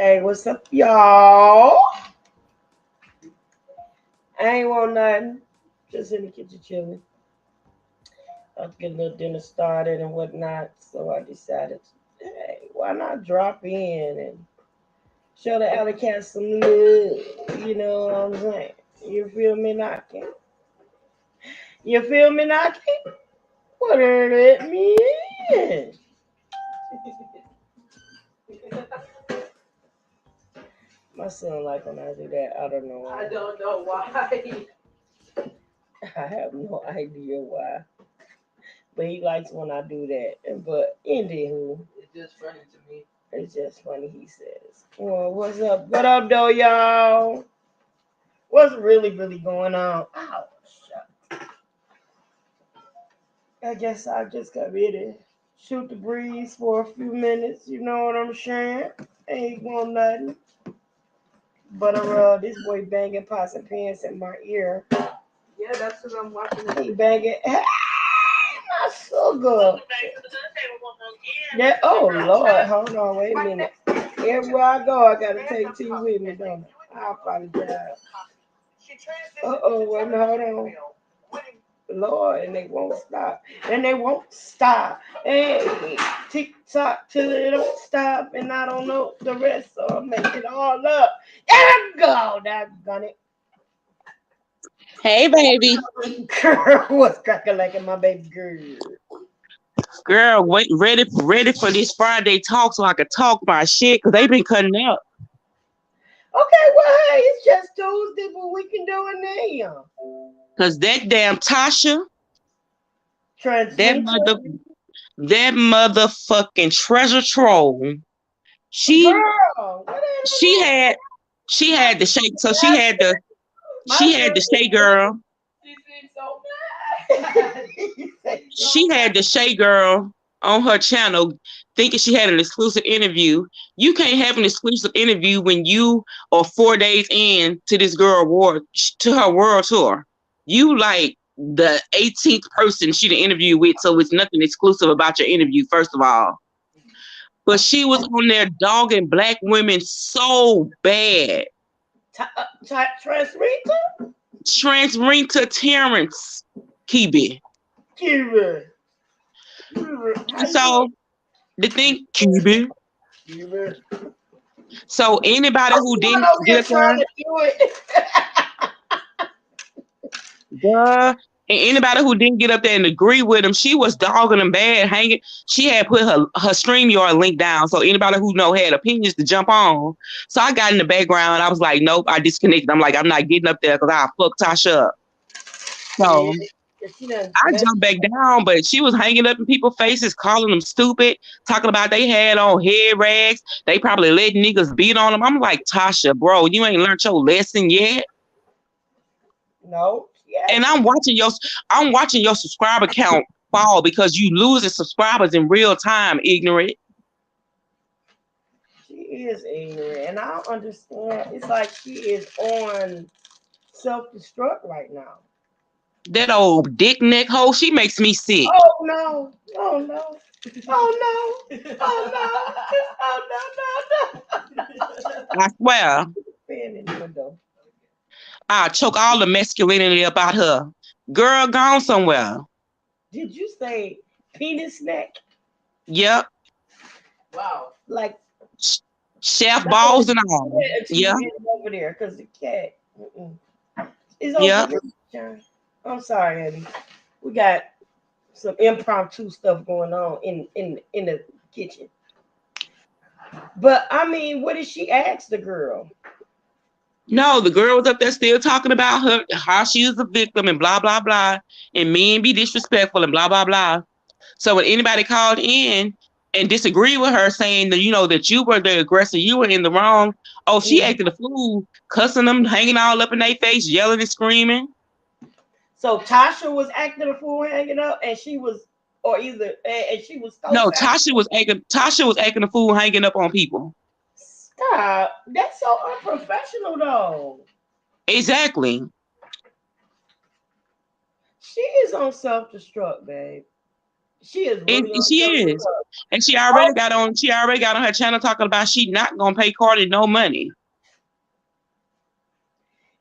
Hey, what's up, y'all? I ain't want nothing. Just in the kitchen chilling. I'll get a little dinner started and whatnot. So I decided, hey, why not drop in and show the alley cat some love? You know what I'm saying? You feel me knocking? You feel me knocking? What it mean? My son like when I do that. I don't know why. I don't know why. I have no idea why. But he likes when I do that. But anywho, It's just funny to me. it's just funny he says. Well, what's up? What up though, y'all? What's really going on? Oh, shut. I guess I just got ready to shoot the breeze for a few minutes. You know what I'm saying? Ain't going nothing. But this boy banging pots and pans in my ear. Yeah, that's what I'm watching. He banging. Hey, my sugar. That, oh Lord, hold on, wait a minute. Everywhere I go, I gotta take tea with me, don't I? I apologize. Wait a minute, hold on. Lord, and they won't stop. And they won't stop. Hey, tick tock till they don't stop, and I don't know the rest, so I'll make it all up. There we go. That's done it. Hey, baby. Girl, what's cracking like in my baby girl? Girl, wait, ready for this Friday talk so I could talk my shit because they been cutting up. Okay, well, hey, it's just Tuesday, but we can do it now. Because that damn Tasha, that mother, that motherfucking treasure troll, she Girl, she had she had the shake, so she had the Shay girl. She seems so mad. She had the Shay girl on her channel thinking she had an exclusive interview. You can't have an exclusive interview when you are 4 days in to this girl to her world tour. You like the 18th person she to interview with, so it's nothing exclusive about your interview, first of all. But she was on there dogging black women so bad. Transrita Terrence Kibi. So the thing, Kibi. So anybody who didn't get there, and anybody who didn't get up there and agree with him, she was dogging them bad, hanging. She had put her StreamYard link down, so anybody who had opinions to jump on. So I got in the background. I was like, nope, I disconnected. I'm like, I'm not getting up there because I'll fuck Tasha up. So I jumped back down, but she was hanging up in people's faces, calling them stupid, talking about they had on head rags. They probably let niggas beat on them. I'm like, Tasha, bro, you ain't learned your lesson yet. No. Yeah. And I'm watching your subscriber count fall because you losing subscribers in real time, ignorant. She is ignorant, and I don't understand. It's like she is on self-destruct right now. That old dick neck hoe, she makes me sick. Oh no! Oh no! Oh no! Oh no! Oh no! I swear. I'll choke all the masculinity about her. Girl, gone somewhere. Did you say penis neck? Yep. Wow. Like chef balls and all. Yeah. Over there because the cat is over there. I'm sorry, Eddie. We got some impromptu stuff going on in the kitchen. But I mean, what did she ask the girl? No, the girl was up there still talking about her, how she was a victim and blah, blah, blah. And men be disrespectful and blah, blah, blah. So when anybody called in and disagreed with her saying that, that you were the aggressor, you were in the wrong. Oh, she acted a fool, cussing them, hanging all up in their face, yelling and screaming. So Tasha was acting a fool, hanging up, and she was, and she was. No, Tasha was acting a fool, hanging up on people. Stop! That's so unprofessional, though. Exactly. She is on self-destruct, babe. She is And really on she is. self-love. And she Oh, already got on. She already got on her channel talking about she not gonna pay Cardi no money.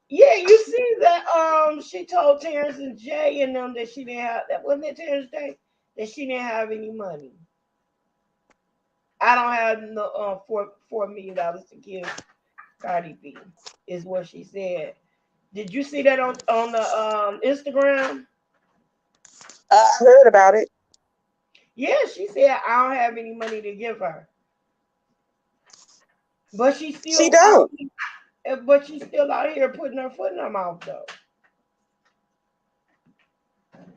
yeah, you see that she told Terrence and Jay and them that she didn't have that wasn't it Terrence Jay that she didn't have any money. I don't have no $4 million to give Cardi B is what she said. Did you see that on the Instagram? I heard about it. Yeah, she said I don't have any money to give her, but she's She still out. don't. But she's still out here putting her foot in her mouth though.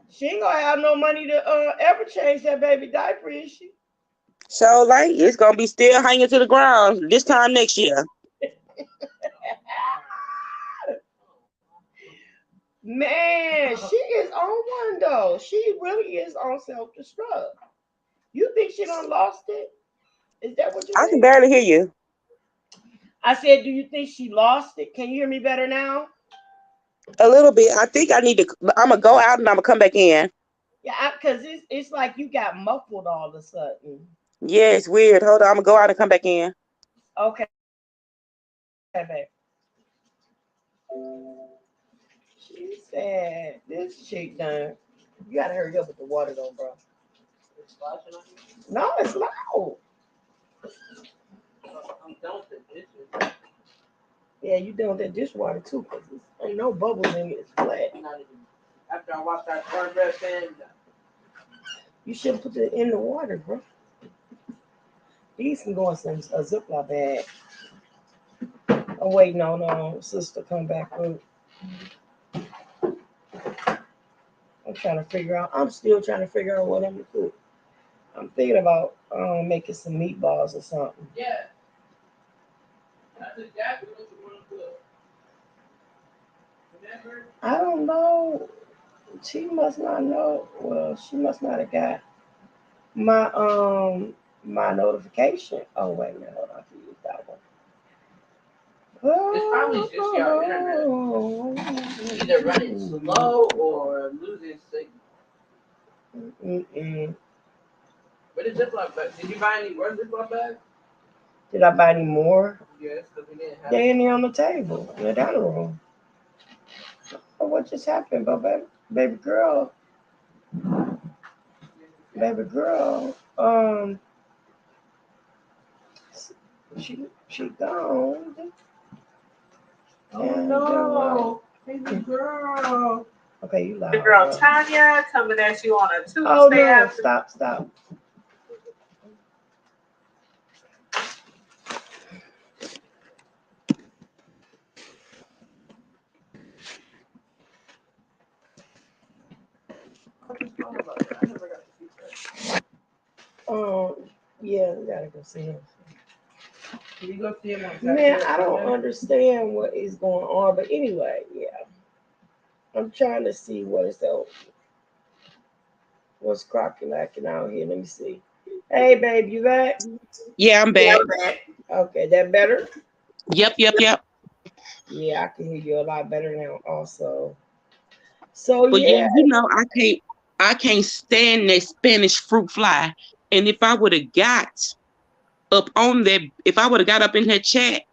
She ain't gonna have no money to ever change that baby diaper, is she? So like it's gonna be still hanging to the ground this time next year. Man, she is on one though. She really is on self destruct. You think she done lost it? Is that what you I can think? barely hear you. I said, do you think she lost it? Can you hear me better now? A little bit. I think I need to. I'm gonna go out and I'm gonna come back in. Yeah, because it's like you got muffled all of a sudden. Yeah, it's weird. Hold on. I'm gonna go out and come back in. Okay, babe. She said, this chick done. You gotta hurry up with the water though, bro. It's flashing on you. No, it's loud. I'm done with the dishes. Yeah, you done with that dishwater too, because ain't no bubbles in it. It's flat. Not even. After I wash that cornbread pan, You shouldn't put it in the water, bro. These can go in a Ziploc bag. Oh wait, no, sister, come back up. I'm trying to figure out. I'm still trying to figure out what I'm gonna cook. I'm thinking about making some meatballs or something. yeah, that's exactly what you want to cook. Remember? I don't know. She must not know. Well, she must not have got my notification. Oh wait a minute, hold on, I can use that one. It's probably just your internet. Either running slow or losing signal. Mm-mm. What is Ziploc bag? Did you buy any more Ziploc bags? Did I buy any more? Yes, because we didn't have. They in there on the table in the dining room. Oh, what just happened, but baby girl, baby girl, she gone. Oh no, baby girl. Okay, you loud. The girl Tanya coming at you on a Tuesday. Oh no! Stop. I never got to see that. Yeah, we gotta go see him. Can you go see him on Man, Saturday? I don't understand what is going on, but anyway, yeah, I'm trying to see what's crocking lacking out here. Let me see. Hey, babe, you back? Yeah, I'm back. Okay, that better? Yep. Yeah, I can hear you a lot better now. Also, so But yeah, yeah, I can't stand that Spanish fruit fly. And if I would have got up on that, if I would have got up in that chat,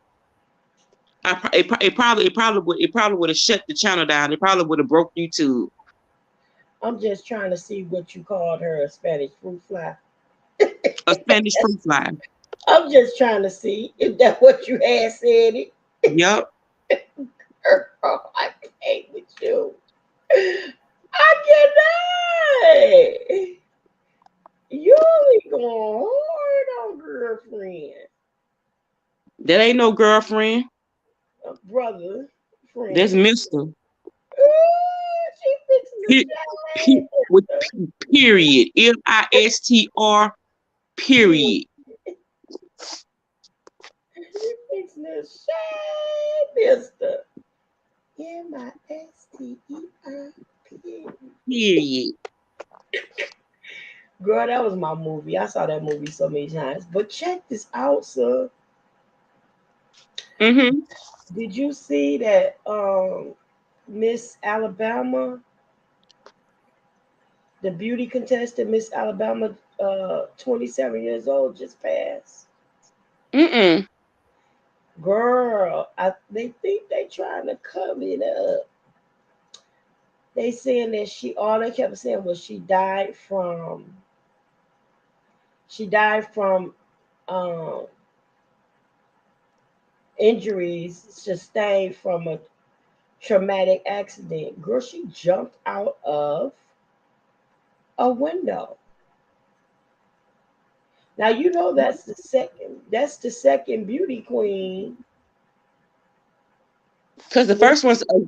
it probably would have shut the channel down. It probably would have broke YouTube. I'm just trying to see what you called her a Spanish fruit fly. A Spanish fruit fly. I'm just trying to see if that's what you had said it. Yep. Girl, I can't with you. I cannot. You be going hard on girlfriend, That ain't no girlfriend. brother, That's friend. Mister. She fixing the With shade. period. MISTR period. She fixing the shade, mister. MISTER. Period. Girl, that was my movie. I saw that movie so many times. But check this out, sir. Mm-hmm. Did you see that Miss Alabama The beauty contestant, Miss Alabama, 27 years old, just passed. Mm-mm. Girl, they think they trying to cover it up. They saying that all they kept saying was she died from um, injuries sustained from a traumatic accident. Girl, she jumped out of a window. Now you know that's the second beauty queen. Because When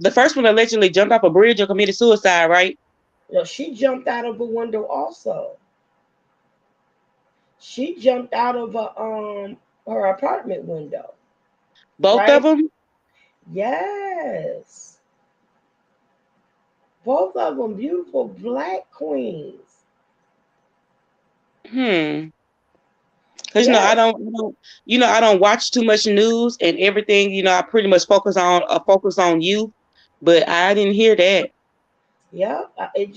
the first one allegedly jumped off a bridge or committed suicide, right? she jumped out of a window also. She jumped out of her apartment window, Both of right? them. Yes. Both of them beautiful black queens. Hmm. Because Yes. I don't watch too much news and everything. I pretty much focus on youth, but I didn't hear that. Yeah. It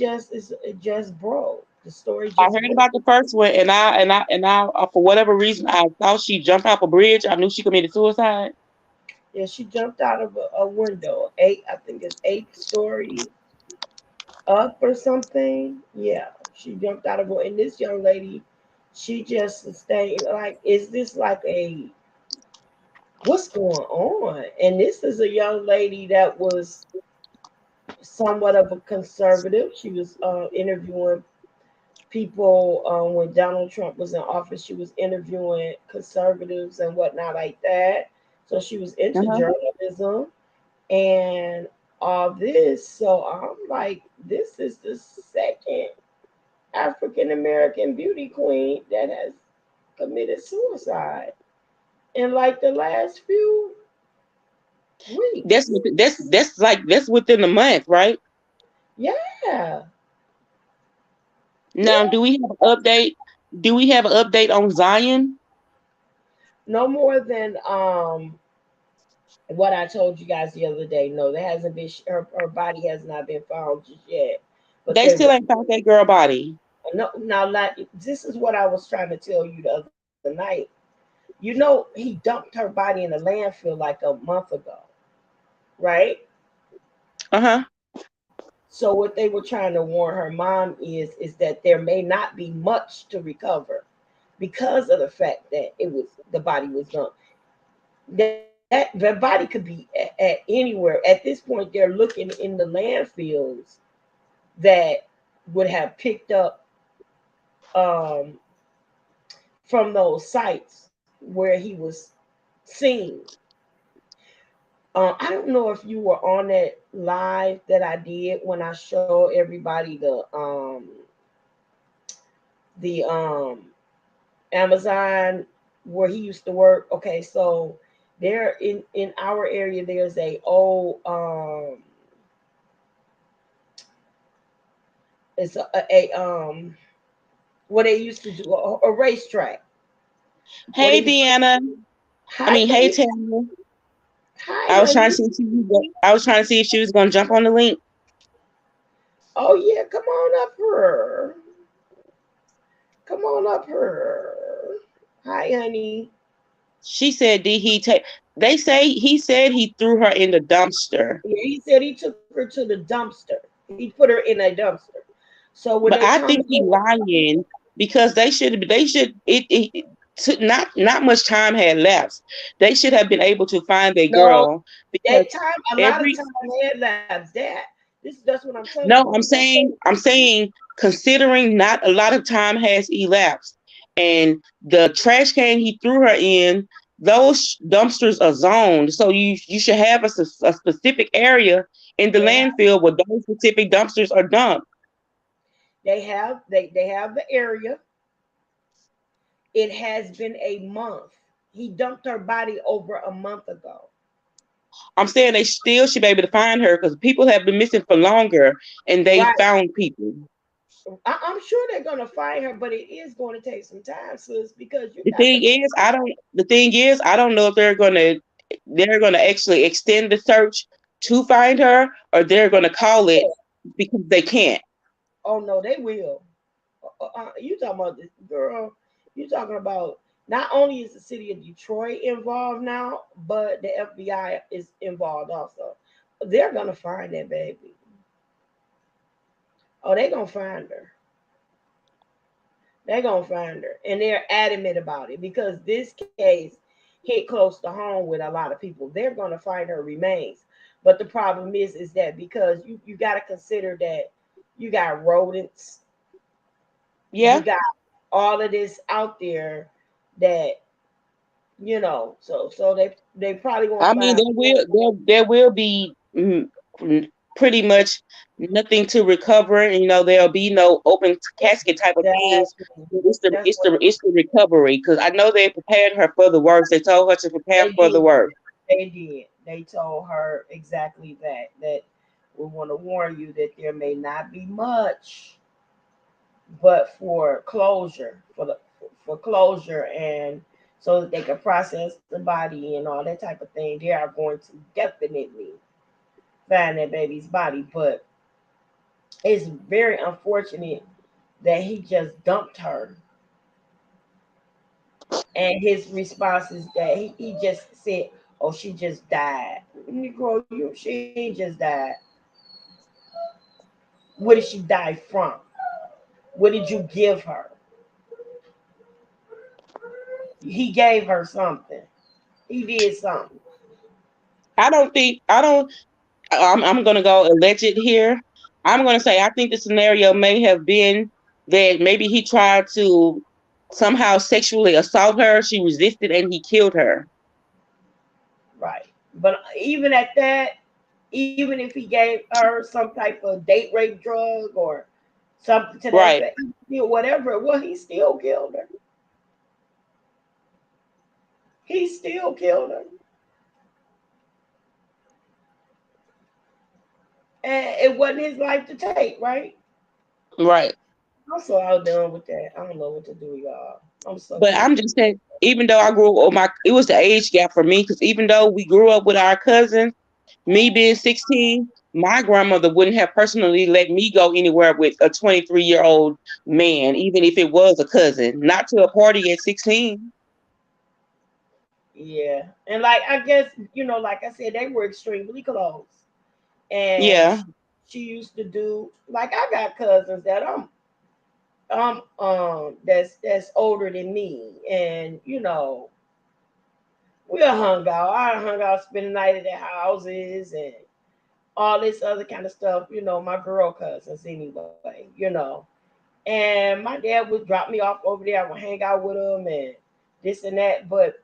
just broke. The story I just heard broke. about the first one, and I for whatever reason I thought she jumped off a bridge. I knew she committed suicide. Yeah, she jumped out of a window. I think it's 8 story up or something. Yeah, she jumped out of a. And this young lady, she just sustained. Like, is this like a what's going on? And this is a young lady that was somewhat of a conservative. She was interviewing people when Donald Trump was in office. She was interviewing conservatives and whatnot like that. So she was into Uh-huh. journalism and all this. So I'm like, this is the second African American beauty queen that has committed suicide in like the last few That's weeks. that's within a month, right? Yeah, Now, yeah. do we have an update? Do we have an update on Zion? No more than what I told you guys the other day. No, there hasn't been. Her body has not been found just yet. But They they still ain't found that girl body. no. Now, not this is what I was trying to tell you the other night. You know, he dumped her body in the landfill like a month ago, right? Uh-huh. So what they were trying to warn her mom is that there may not be much to recover because of the fact that the body was dumped. That the body could be at anywhere. At this point, they're looking in the landfills that would have picked up um, from those sites where he was seen. I don't know if you were on that live that I did when I showed everybody the Amazon where he used to work. Okay, so there in our area there's a old it's a what they used to do a racetrack where they Hey, used to, Deanna. I hi mean, hey, baby, Tamara. hi honey. I was trying to see if she was gonna jump on the link. Oh yeah, come on up here, come on up here, hi honey. She said, "Did he take?" They say he said he threw her in the dumpster. Yeah, he said he took her to the dumpster. He put her in a dumpster. So when they But I come to think he lying because they should not much time had lapsed. They should have been able to find a no, girl because that time, a lot of every time had labs. That's what I'm telling you. no, I'm saying considering not a lot of time has elapsed and the trash can he threw her in, those dumpsters are zoned. So you should have a specific area in the They have landfill where those specific dumpsters are dumped. they have the area. It has been a month. He dumped her body over a month ago. I'm saying they still should be able to find her because people have been missing for longer and they Right. found people. I'm sure they're gonna find her, but it is going to take some time, sis, because you The got to thing is, I don't know if they're gonna actually extend the search to find her or they're gonna call it because they can't. Oh no, they will. You talking about this girl? You talking about not only is the city of Detroit involved now, but the FBI is involved also. They're gonna find that baby. Oh, they gonna find her. They're gonna find her, and they're adamant about it because this case hit close to home with a lot of people. They're gonna find her remains, but the problem is that because you got to consider that you got rodents, you Yeah. got all of this out there that so they probably gonna I mean, find. there will be pretty much nothing to recover. And, there'll be no open casket type of things. Exactly. It's the That's it's what the it's the recovery, because I know they prepared her for the worst. They told her to prepare they for the did. worst. They did. They told her exactly that. That we want to warn you that there may not be much, but for closure, for closure, and so that they can process the body and all that type of thing, they are going to definitely find that baby's body. But it's very unfortunate that he just dumped her. And his response is that he just said, "Oh, she just died." Negro, she ain't just died. What did she die from? What did you give her? He gave her something. He did something. I'm gonna go alleged here. I'm gonna say I think the scenario may have been that maybe he tried to somehow sexually assault her. She resisted and he killed her. Right. But even at that, even if he gave her some type of date rape drug or something to that Right. effect, whatever it was, he still killed her. He still killed her. And it wasn't his life to take, right? Right. I'm so outdone with that. I don't know what to do, y'all. I'm so But I'm confused. just saying, even though I grew up, it was the age gap for me, because even though we grew up with our cousins, me being 16, my grandmother wouldn't have personally let me go anywhere with a 23-year-old man, even if it was a cousin, not to a party at 16. Yeah. And like I guess, like I said, they were extremely close. And Yeah. she used to do like I got cousins that that's older than me. And we hung out. I hung out, spend the night at their houses and all this other kind of stuff, my girl cousins anyway. And my dad would drop me off over there. I would hang out with them and this and that. But,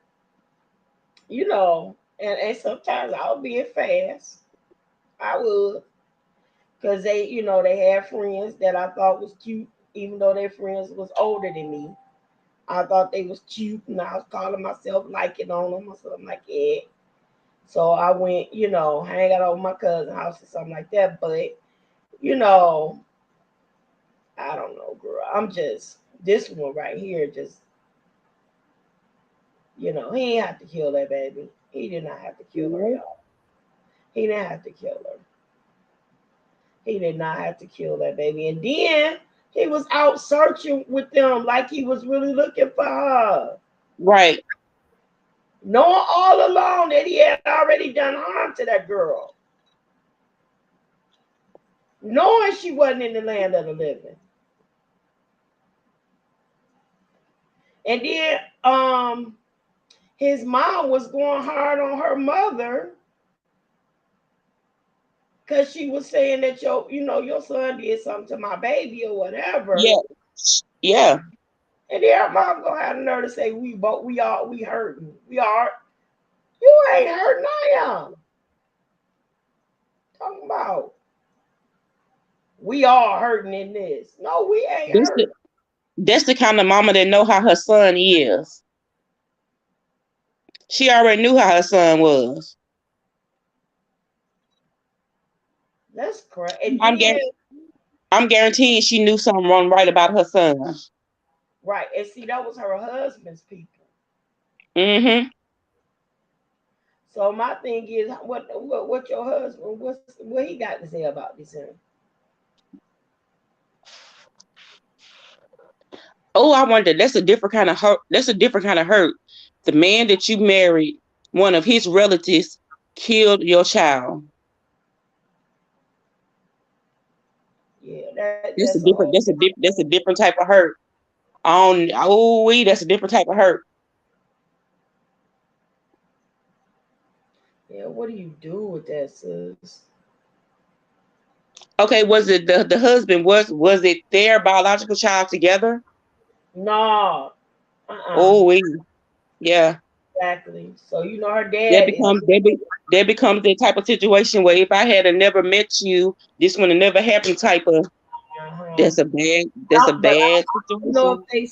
and sometimes I would be in fast. I would. Because they had friends that I thought was cute, even though their friends was older than me. I thought they was cute and I was calling myself liking on them or something like that. So I went, hang out over my cousin's house or something like that. But, you know, I don't know, girl. I'm just this one right here. Just he ain't have to kill that baby. He did not have to kill her, y'all. He didn't have to kill her. He did not have to kill that baby. And then he was out searching with them like he was really looking for her, Right. knowing all along that he had already done harm to that girl, knowing she wasn't in the land of the living. And then his mom was going hard on her mother because she was saying that your son did something to my baby or whatever. Yeah. Yeah. And then her mom gonna have the nerve to say we hurting. We are you ain't hurting I am. Talking about we all hurting in this. No, we ain't That's the hurt. that's the kind of mama that know how her son is. She already knew how her son was. That's correct. And I'm then guar- I'm guaranteeing she knew something wrong right about her son. right, and see that was her husband's people. Mm-hmm. So my thing is, what your husband what he got to say about this? Him? Oh, I wonder. That's a different kind of hurt. That's a different kind of hurt. The man that you married, one of his relatives, killed your child. Yeah, that's a That's a whole different. That's a different type of hurt. On oh, we. That's a different type of hurt. yeah. What do you do with that, sis? Okay, was it the husband? Was it their biological child together? No, Oh, we. Yeah. exactly. So you know her That dad is. becomes that becomes the type of situation where if I had a never met you, this would have never happened type of Uh-huh. that's a But bad I don't know situation. if they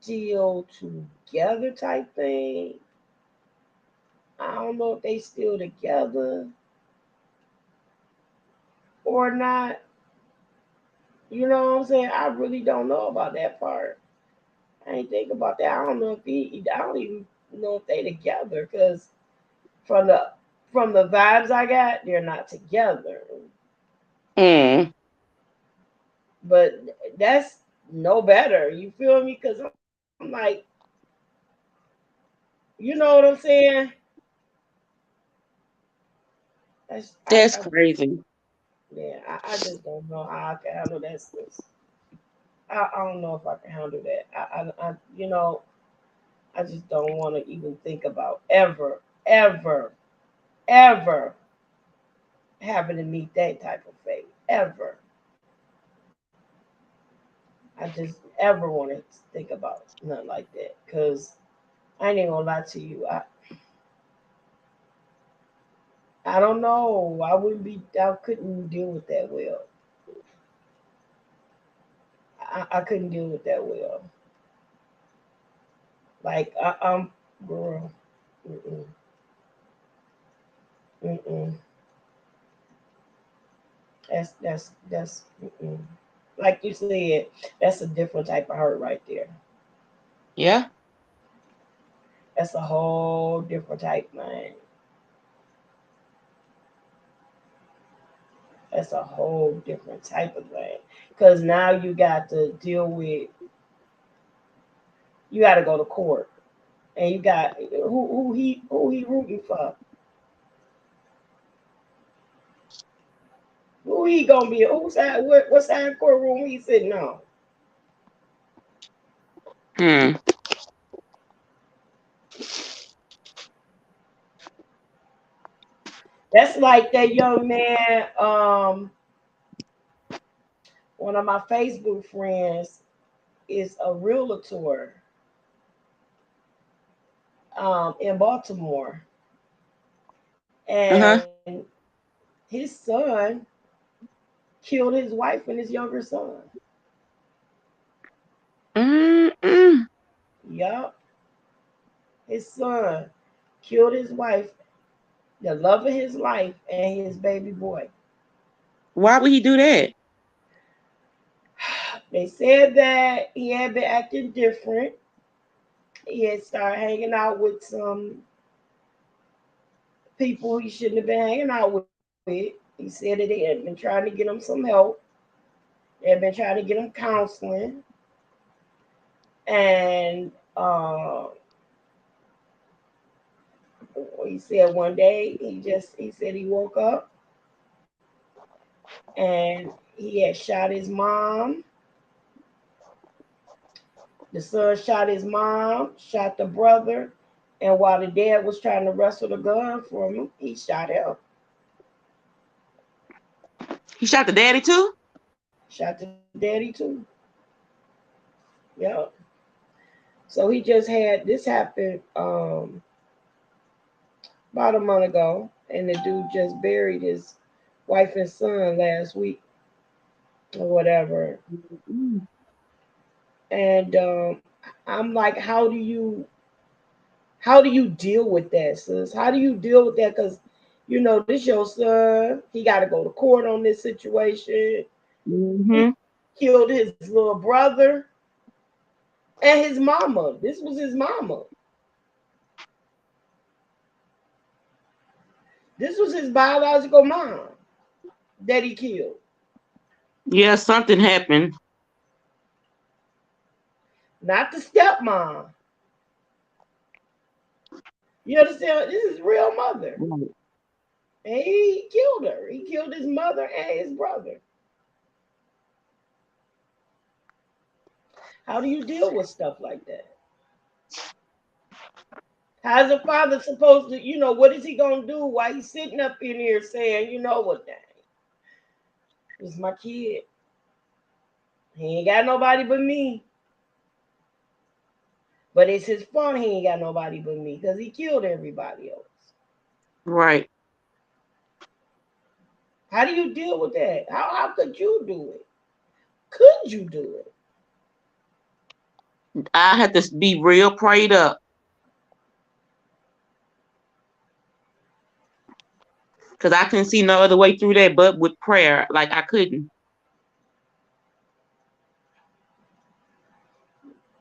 still together type thing. I don't know if they still together or not. You know what I'm saying? I really don't know about that part. I ain't think about that. I don't know if I don't even know if they together because from the from the vibes I got, they're not together. Mm, But that's no better. You feel me? Because I'm like, you know what I'm saying? that's I crazy. yeah, I just don't know how I can handle that. Sis. I don't know if I can handle that. You know, I just don't want to even think about ever having to meet that type of fate. Ever. I just ever want to think about nothing like that. Cause I ain't even gonna lie to you. I don't know. I wouldn't be. I couldn't deal with that well. I couldn't deal with that well. Like I'm girl. Mm-mm, mm-mm. That's mm-mm. Like you said. That's a different type of hurt right there. Yeah, That's a whole different type, man. That's a whole different type of thing. Cause now you got to deal with. You got to go to court, and you got who he rooting for. Who he gonna be? Who side? What side courtroom he sitting on? mm, That's like that young man. One of my Facebook friends is a realtor in Baltimore, uh-huh. and his son killed his wife and his younger son. Mm-mm. Yup, his son killed his wife, the love of his life, and his baby boy. Why would he do that? They said that he had been acting different. He had started hanging out with some people he shouldn't have been hanging out with. He said that they had been trying to get him some help. They had been trying to get him counseling. And he said one day he said he woke up and he had shot his mom. The son shot his mom, shot the brother, and while the dad was trying to wrestle the gun from him, he shot him. He shot the daddy too? Shot the daddy too. Yep. So he just had this happened about a month ago, and the dude just buried his wife and son last week or whatever. Mm. And I'm like, how do you deal with that, sis? How do you deal with that? Because this your son. He got to go to court on this situation. He Mm-hmm. killed his little brother and his mama. This was his mama. This was his biological mom that he killed. Yeah, something happened. not the stepmom. You understand? This is real mother. Right. And he killed her. He killed his mother and his brother. How do you deal with stuff like that? How's a father supposed to, what is he gonna do while he's sitting up in here saying, you know what, dang, this is my kid. He ain't got nobody but me. But it's his fault he ain't got nobody but me because he killed everybody else. Right. How do you deal with that? How could you do it? Could you do it? I had to be real prayed up because I couldn't see no other way through that but with prayer. Like I couldn't.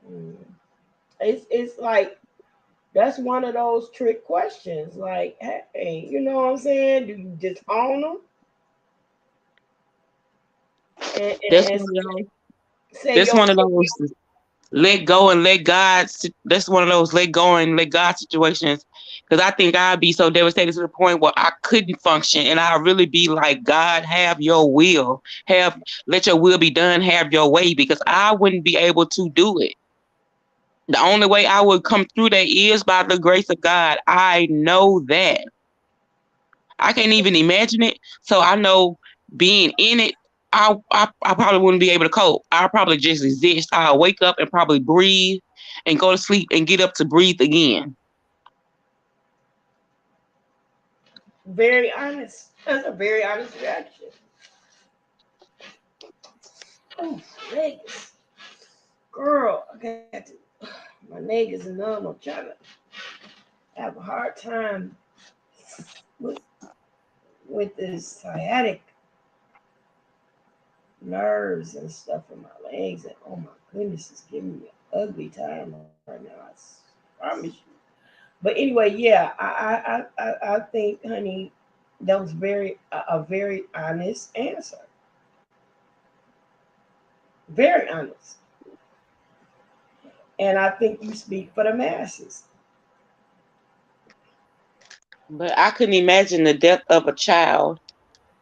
Mm. It's like that's one of those trick questions. Like, hey, you know what I'm saying? Do you disown them and, That's and one of those. say That's your one of those. Let go and let God. That's one of those let go and let God situations. Because I think I'd be so devastated to the point where I couldn't function, and I'd really be like, God, have your will, let your will be done, have your way, because I wouldn't be able to do it. The only way I would come through that is by the grace of God. I know that. I can't even imagine it. So I know being in it, I probably wouldn't be able to cope. I'll probably just exist. I'll wake up and probably breathe and go to sleep and get up to breathe again. very honest. That's a very honest reaction. Oh, Vegas. Girl, I got to, my niggas and them. I'm trying to have a hard time with with this sciatic nerves and stuff in my legs. And oh my goodness, it's giving me an ugly time right now. I promise you. But anyway, yeah, I think, honey, that was a very honest answer. Very honest. And I think you speak for the masses. But I couldn't imagine the death of a child,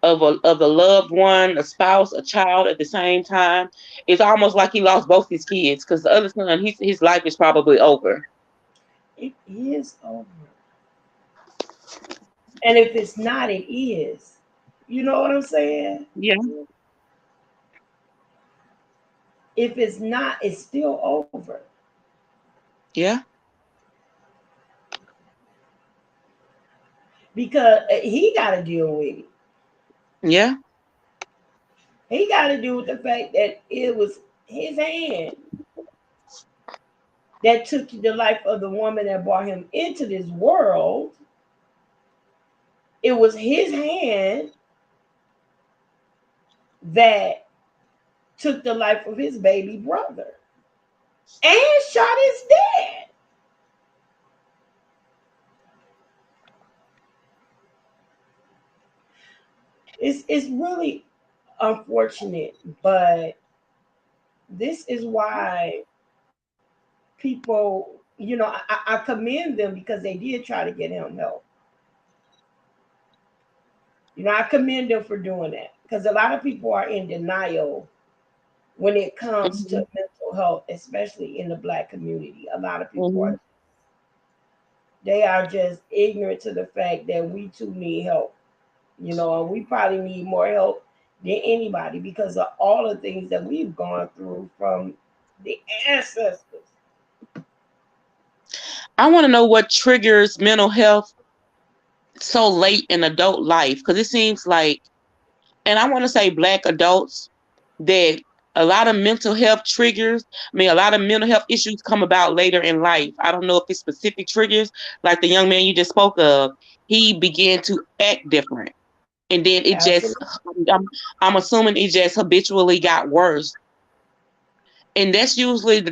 of a loved one, a spouse, a child at the same time. It's almost like he lost both his kids because the other son, his life is probably over. It is over. And if it's not, it is. You know what I'm saying? Yeah, If it's not, it's still over. yeah, Because he got to deal with it. yeah. He got to deal with the fact that it was his hand that took the life of the woman that brought him into this world. It was his hand that took the life of his baby brother and shot his dad. It's really unfortunate, but this is why people, I commend them because they did try to get him help. I commend them for doing that because a lot of people are in denial when it comes Hmm. to mental health, especially in the black community. A lot of people Hmm. are, they are just ignorant to the fact that we too need help. And we probably need more help than anybody because of all the things that we've gone through from the ancestors. I want to know what triggers mental health so late in adult life because it seems like, and I want to say black adults, that a lot of mental health triggers, a lot of mental health issues come about later in life. I don't know if it's specific triggers, like the young man you just spoke of. He began to act different. And then it just, Absolutely. I'm assuming it just habitually got worse. And that's usually the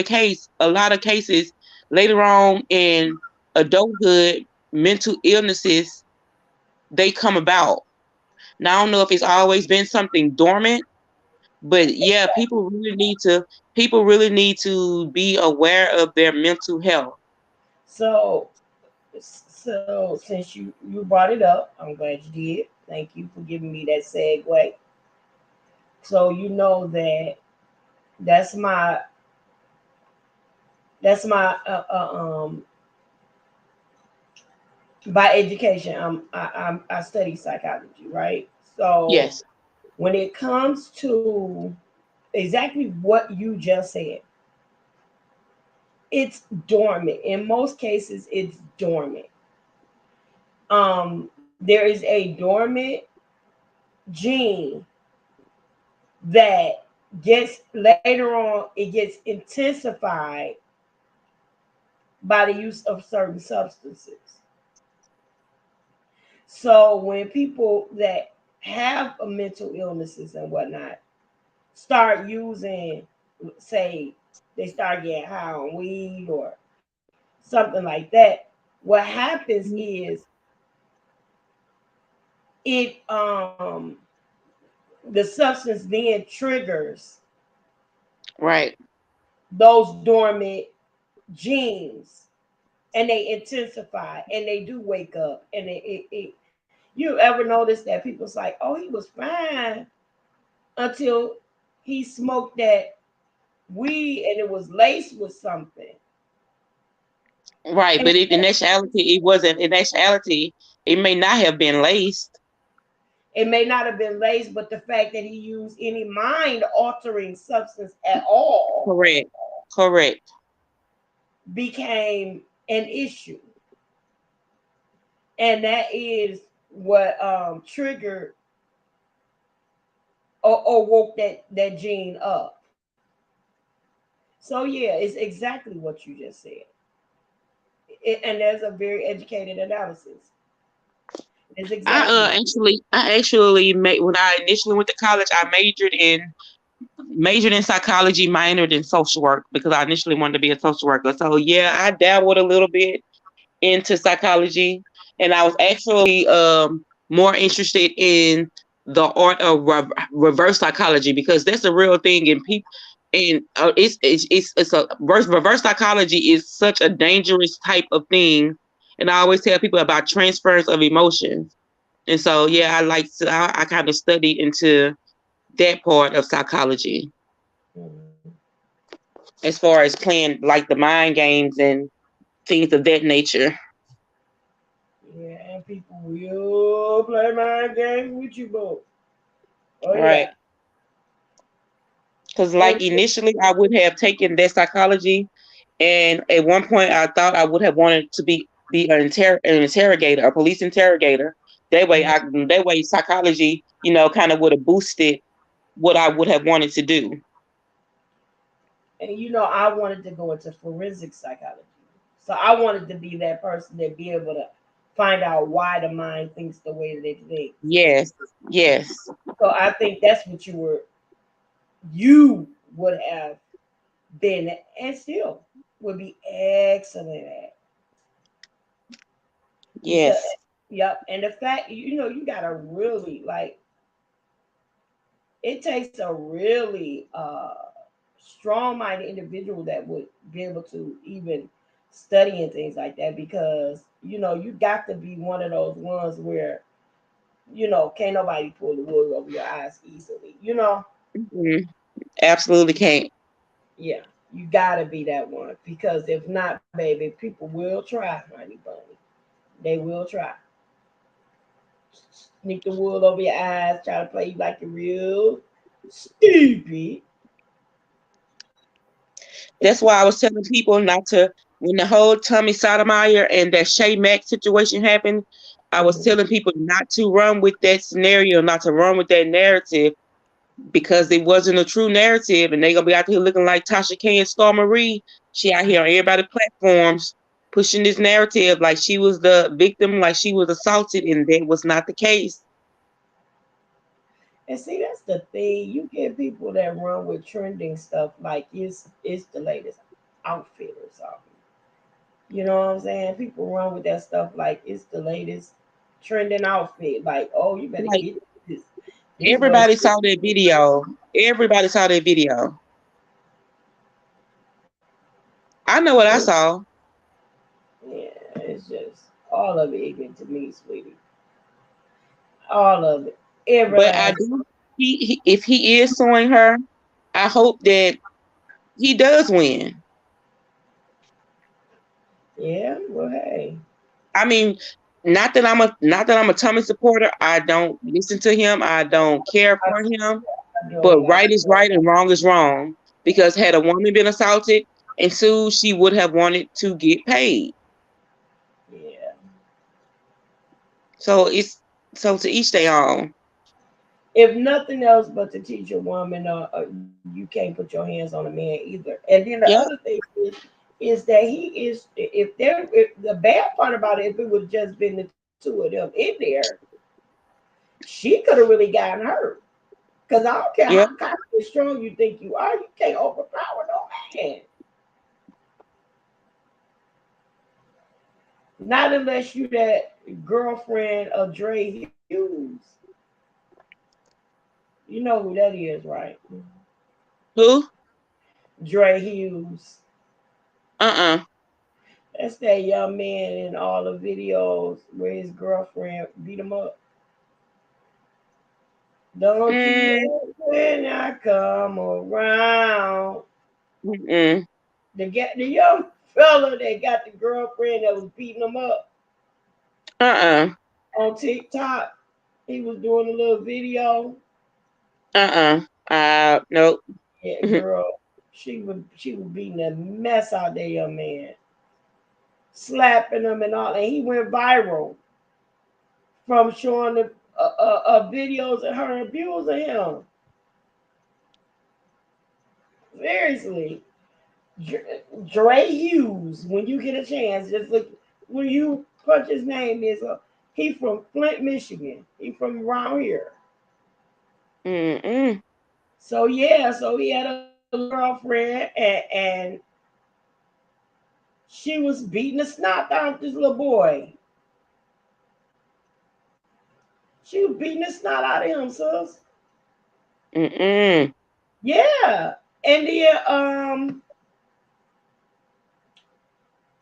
case. A lot of cases later on in adulthood, mental illnesses, they come about. Now I don't know if it's always been something dormant, But yeah, people really need to be aware of their mental health. So, so since you brought it up, I'm glad you did. Thank you for giving me that segue. So you know that that's my that's my by education. I study psychology, right? So Yes. when it comes to exactly what you just said, it's dormant. In most cases, it's dormant. There is a dormant gene that gets later on, it gets intensified by the use of certain substances. So when people that have a mental illnesses and whatnot start using, say, they start getting high on weed or something like that, what happens is it the substance then triggers Right. those dormant genes and they intensify and they do wake up and you ever notice that people's like, oh, he was fine until he smoked that weed and it was laced with something. Right. And But if in actuality it wasn't in actuality, it may not have been laced. it may not have been laced, but the fact that he used any mind altering substance at all Correct. Correct. became an issue. And that is what triggered or woke that gene up. So yeah, it's exactly what you just said. And there's a very educated analysis. It's exactly. I actually made when I initially went to college, I majored in psychology, minored in social work because I initially wanted to be a social worker. So yeah, I dabbled a little bit into psychology, and I was actually more interested in the art of reverse psychology because that's a real thing, and people. And it's a reverse psychology is such a dangerous type of thing, and I always tell people about transference of emotions. And so, yeah, I kind of studied into that part of psychology Mhm. as far as playing like the mind games and things of that nature. Yeah, and people will play mind games with you, both. Oh Right. yeah. Because, And like, initially, I would have taken that psychology, and at one point, I thought I would have wanted to be an interrogator, a police interrogator. That way, psychology, kind of would have boosted what I would have wanted to do. and I wanted to go into forensic psychology. So I wanted to be that person that be able to find out why the mind thinks the way that it thinks. Yes, yes, So I think that's what you would have been and still would be excellent at. Because yes. yep, and the fact you gotta really like it takes a really strong minded individual that would be able to even study and things like that because you got to be one of those ones where can't nobody pull the wool over your eyes easily. Mhm. Absolutely can't. Yeah, you gotta be that one because if not, baby, people will try, honey bunny. They will try. Sneak the wool over your eyes, try to play you like you're real stupid. That's why I was telling people not to, when the whole Tommy Sotomayor and that Shay Mack situation happened, I was Mhm. telling people not to run with that scenario, not to run with that narrative because it wasn't a true narrative and they gonna be out here looking like Tasha K and Star Marie. She out here on everybody's platforms pushing this narrative like she was the victim, like she was assaulted, and that was not the case. And see, that's the thing. You get people that run with trending stuff like it's the latest outfit or something. You know what I'm saying? People run with that stuff like it's the latest trending outfit. Like, oh, you better Like get this. This what everybody saw that video. Everybody saw that video. I know what I saw, Yeah, it's just all of it ignorant to me, sweetie. All of it. Every but I last. do. He if he is suing her, I hope that he does win. Yeah, well, hey, I mean, not that I'm a Tommy supporter. I don't listen to him. I don't care for him. I But don't like. right is right and wrong is wrong. Because had a woman been assaulted and sued, she would have wanted to get paid. Yeah. So it's so to each their own. If nothing else but to teach a woman, you can't put your hands on a man either. And then the other Yep. thing is that he is. If the bad part about it, if it would just been the two of them in there, she could have really gotten hurt. Because I don't care how Yep. kind of strong you think you are, you can't overpower no man. Not unless you that girlfriend of Dre Hughes. You know who that is, right? Who? Dre Hughes. Uh-uh. That's that young man in all the videos where his girlfriend beat him up. Don't you Mm, know when I come around? mm-mm. The young fella that got the girlfriend that was beating him up Uh-uh. on TikTok. He was doing a little video. Uh-uh. Nope. Yeah, girl, she was beating the mess out that young man, slapping him and all, and he went viral from showing the videos of her abusing him. Seriously, Dre Hughes. When you get a chance, just look. When you punch his name is he from Flint, Michigan. He from around here. Mm-mm. So yeah, so he had a little girlfriend, and she was beating the snot out of this little boy. She was beating the snot out of him, sis. Mm-mm. Yeah, and then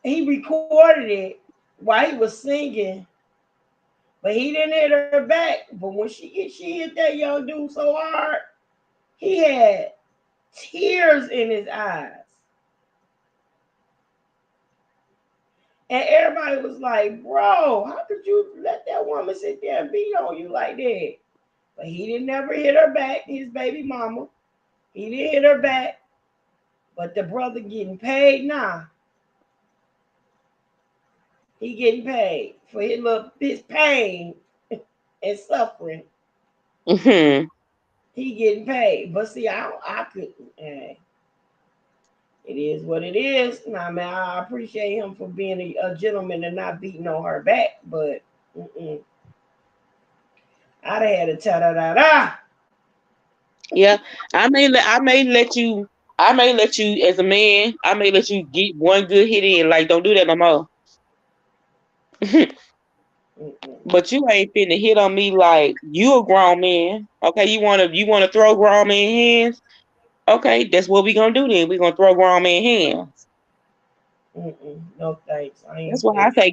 he recorded it while he was singing, but he didn't hit her back. But when she hit that young dude so hard, he had tears in his eyes, and everybody was like, "Bro, how could you let that woman sit there and beat on you like that?" But he didn't never hit her back. His baby mama, he didn't hit her back. But the brother getting paid now. He getting paid for his pain and suffering. Mm-hmm. He getting paid. But see, I couldn't. It is what it is. Now, man, I appreciate him for being a gentleman and not beating on her back. But I'd have had a ta da da da. Yeah. I may let you as a man, I may let you get one good hit in. Like, don't do that no more. But you ain't finna hit on me like you a grown man. Okay, you wanna throw grown man hands? Okay, that's what we gonna do then. We gonna throw grown man hands. No thanks. I That's ain't why I fit. say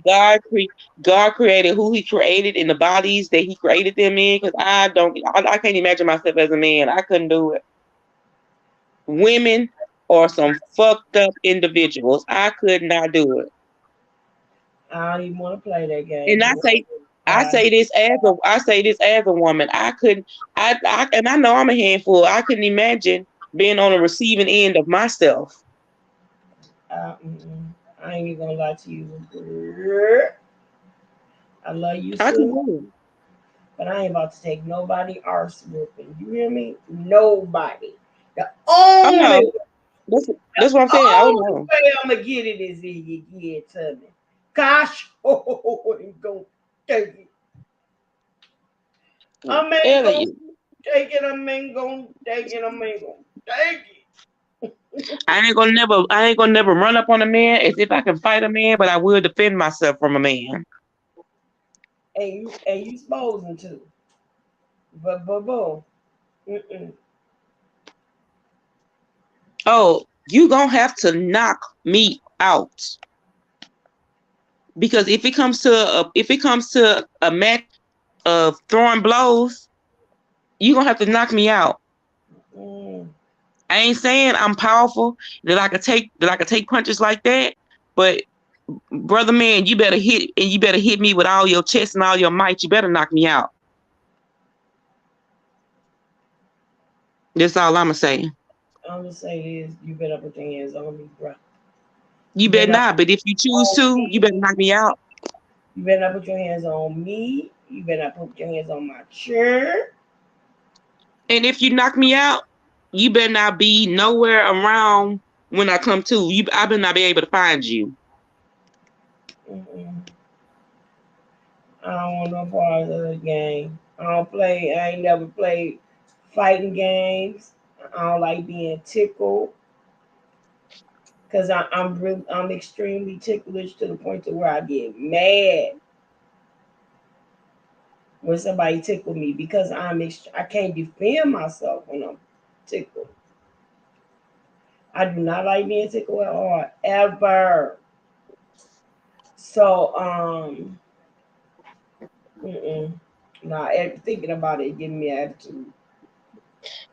God created who He created in the bodies that He created them in. Because I can't imagine myself as a man. I couldn't do it. Women are some fucked up individuals. I could not do it. I don't even want to play that game. And But I why? say this as a woman. I couldn't. And I know I'm a handful. I couldn't imagine being on the receiving end of myself. I ain't even gonna lie to you. Girl, I love you, I could sis, do it. but I ain't about to take nobody arse whooping. You hear me? Nobody. The Oh only, no, the that's what I'm saying. Oh only no. way I'm gonna get it is if you give it to me. Gosh, ain't gonna take it. I I'm ain't telling gonna you. take it. I ain't gonna take it. I ain't gonna take I ain't gonna never run up on a man as if I can fight a man, but I will defend myself from a man. it. And you supposing to, but boom. Mm-mm. Oh, you gonna have to knock me out. Because if it comes to a match of throwing blows, you gonna have to knock me out. Mm, I ain't saying I'm powerful that I could take punches like that, but brother man, you better hit me with all your chest and all your might. You better knock me out. That's all I'ma say. I'm gonna say this: you better put your hands on me, bro. You You better better not not, but if you choose on to, you me. better knock me out. You better not put your hands on me. You better not put your hands on my chair. And if you knock me out, you better not be nowhere around when I come to. I better not be able to find you. Mm-mm. I don't want no part of the game. I don't play. I ain't never played fighting games. I don't like being tickled because I'm extremely ticklish to the point to where I get mad when somebody tickle me because I can't defend myself when I'm tickled. I do not like being tickled at all ever. So mm-mm. Nah, thinking about it giving me an attitude.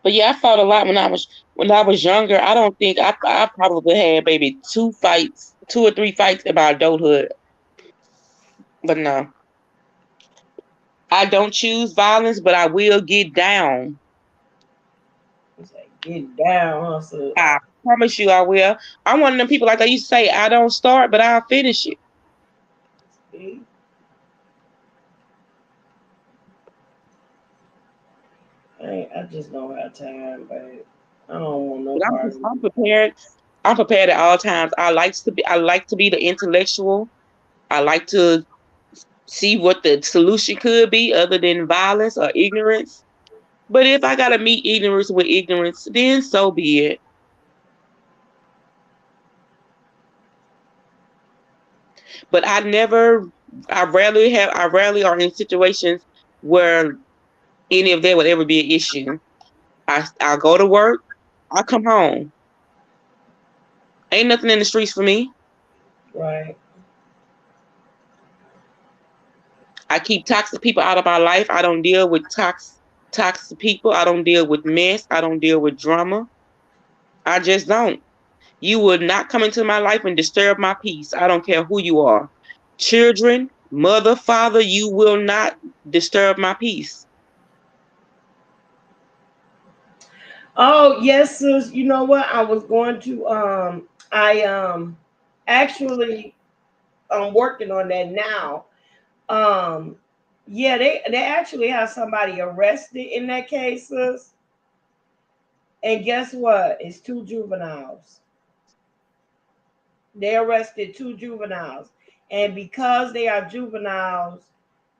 But yeah, I fought a lot when I was younger. I don't think I probably had maybe 2 fights, 2 or 3 fights in my adulthood. But no, I don't choose violence, but I will get down. It's like get down, huh? So I promise you, I will. I'm one of them people like I used to say. I don't start, but I'll finish it. see, I just don't have time, babe. I don't want no But part of it. I'm prepared. I'm prepared at all times. I like to be the intellectual. I like to see what the solution could be other than violence or ignorance. But if I gotta meet ignorance with ignorance, then so be it. But I rarely are in situations where any of that would ever be an issue. I'll go to work, I come home. Ain't nothing in the streets for me. Right. I keep toxic people out of my life. I don't deal with toxic people. I don't deal with mess. I don't deal with drama. I just don't. You will not come into my life and disturb my peace. I don't care who you are. Children, mother, father, you will not disturb my peace. Oh yes, sis. You know what? I was going to I actually I'm working on that now. Um yeah, they actually have somebody arrested in that case, sis. And guess what? It's two juveniles. They arrested two juveniles. And because they are juveniles,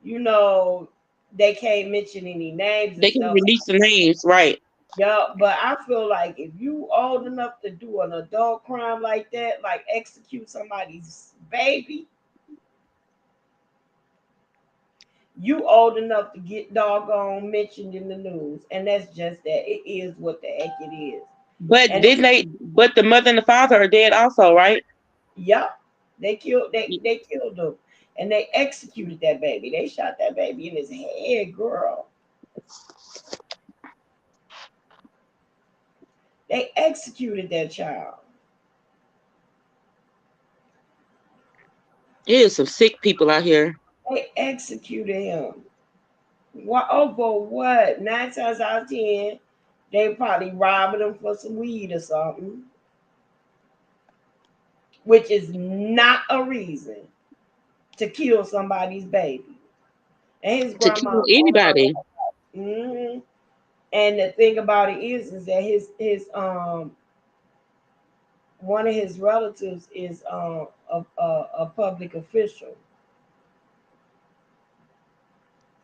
you know, they can't mention any names and They can stuff. release the names, right? Yeah, but I feel like if you old enough to do an adult crime like that, like execute somebody's baby, you old enough to get doggone mentioned in the news. And that's just that. It is what the heck it is. But And didn't they? But the mother and the father are dead also, right? yep, they killed him. And they executed that baby. They shot that baby in his head, girl. They executed that child. There's some sick people out here. They executed him. What over what? 9 times out of 10, they probably robbing them for some weed or something, which is not a reason to kill somebody's baby. And his To grandma, kill anybody. hmm and the thing about it is that his one of his relatives is a public official.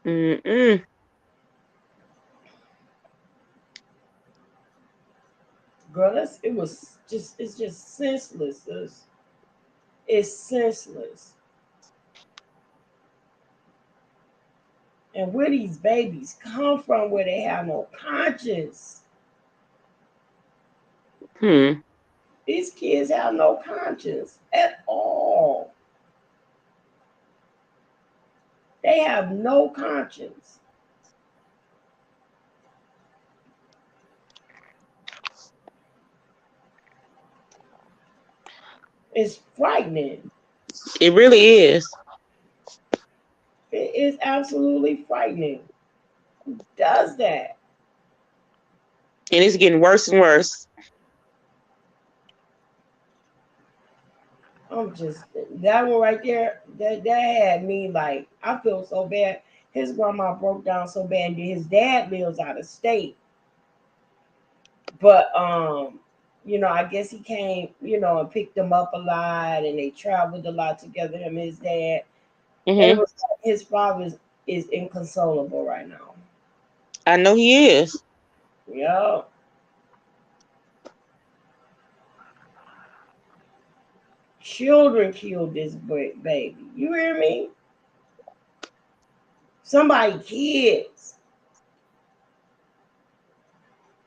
Mm-mm. Girl, it's just senseless. It's senseless. And where these babies come from, where they have no conscience. Hmm. These kids have no conscience at all. They have no conscience. It's frightening. It really is. It is absolutely frightening. Does that? And it's getting worse and worse. I'm just that one right there. That had me like I feel so bad. His grandma broke down so bad. His dad lives out of state, but I guess he came, and picked them up a lot, and they traveled a lot together. Him and his dad, and it Hmm. was his father is inconsolable right now. I know he is. Yeah, children killed this baby. You hear me? Somebody kids.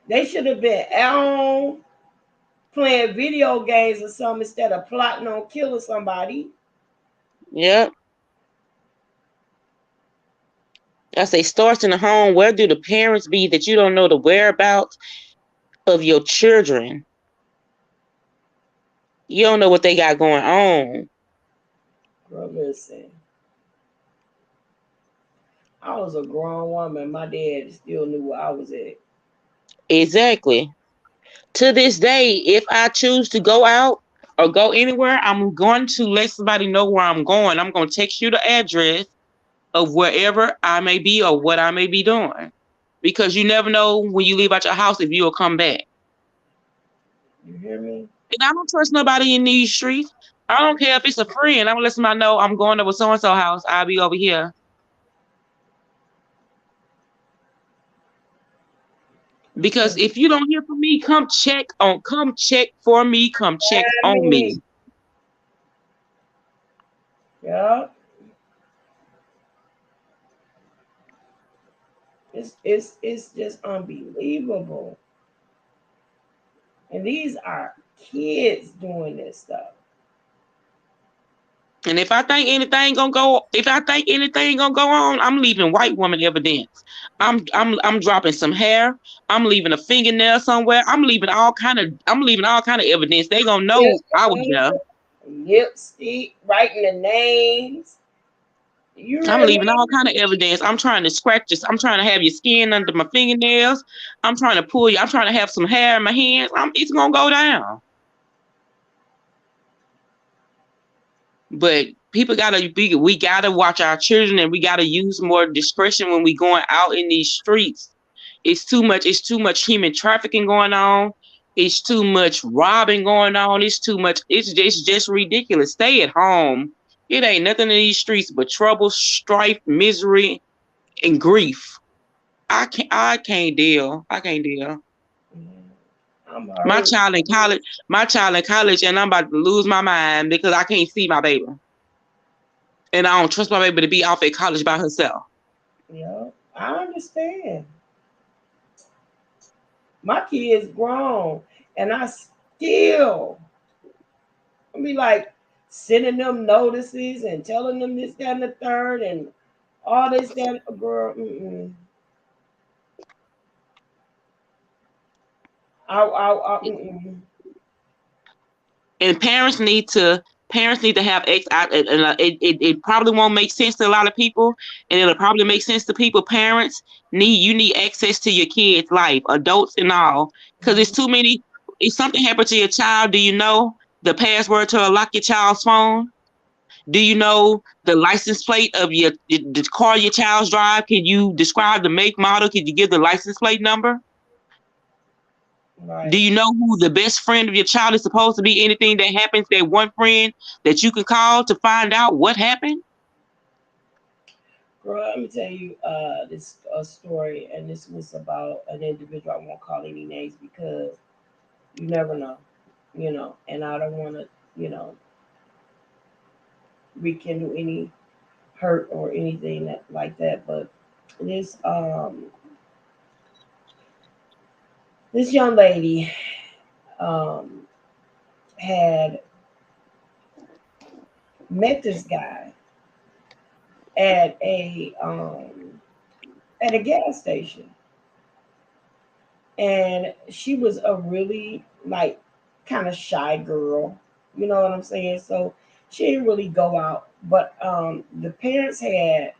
They should have been at home playing video games or something instead of plotting on killing somebody. Yep. I say starts in the home. Where do the parents be that you don't know the whereabouts of your children? You don't know what they got going on. Girl, listen. I was a grown woman. My dad still knew where I was at. Exactly. To this day, if I choose to go out or go anywhere, I'm going to let somebody know where I'm going. I'm going to text you the address of wherever I may be or what I may be doing. Because you never know when you leave out your house if you'll come back. You hear me? And I don't trust nobody in these streets. I don't care if it's a friend. I'm gonna let somebody know I'm going over so and so house. I'll be over here. Because if you don't hear from me, come check for me, come check I on mean, me. yeah, it's just unbelievable. And these are kids doing this stuff. And if I think anything gonna go on, I'm leaving white woman evidence. I'm dropping some hair. I'm leaving a fingernail somewhere. I'm leaving all kind of evidence. They gonna know I was there. Lipstick, writing the names. You I'm hear leaving me? all kind of evidence. I'm trying to scratch this. I'm trying to have your skin under my fingernails. I'm trying to pull you. I'm trying to have some hair in my hands. It's gonna go down. But people gotta be. We gotta watch our children, and we gotta use more discretion when we going out in these streets. It's too much. It's too much human trafficking going on. It's too much robbing going on. It's too much. It's just ridiculous. Stay at home. It ain't nothing in these streets but trouble, strife, misery, and grief. I can't deal. I can't deal. I'm My hurt. child in college, my child in college, and I'm about to lose my mind because I can't see my baby. And I don't trust my baby to be off at college by herself. Yeah, I understand. My kid's grown, and I still be like sending them notices and telling them this, that, and the third, and all this, that, girl. Mm-mm. And parents need to have it probably won't make sense to a lot of people, and it'll probably make sense to people. Parents need access to your kids' life, adults and all, because it's too many. If something happened to your child, do you know the password to unlock your child's phone? Do you know the license plate of the car your child's drive? Can you describe the make, model? Can you give the license plate number? Do Right. you know who the best friend of your child is supposed to be? Anything that happens, that one friend that you can call to find out what happened? Girl, let me tell you this story, and this was about an individual. I won't call any names because you never know, and I don't want to, you know, rekindle any hurt or anything like that. But this this young lady, um, had met this guy at a um, at a gas station, and she was a really like kind of shy girl. You know what I'm saying? So she didn't really go out, but the parents had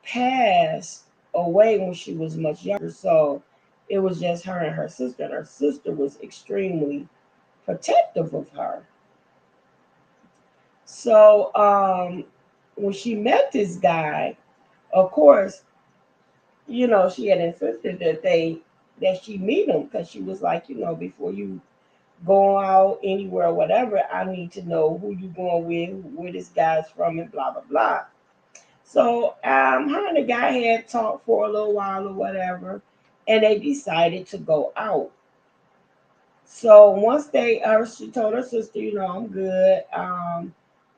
passed away when she was much younger, so it was just her and her sister, and her sister was extremely protective of her. So when she met this guy, of course, she had insisted that she meet him because she was like, before you go out anywhere or whatever, I need to know who you going with, where this guy's from, and blah blah blah. So her and the guy had talked for a little while or whatever, and they decided to go out. So once she told her sister, I'm good.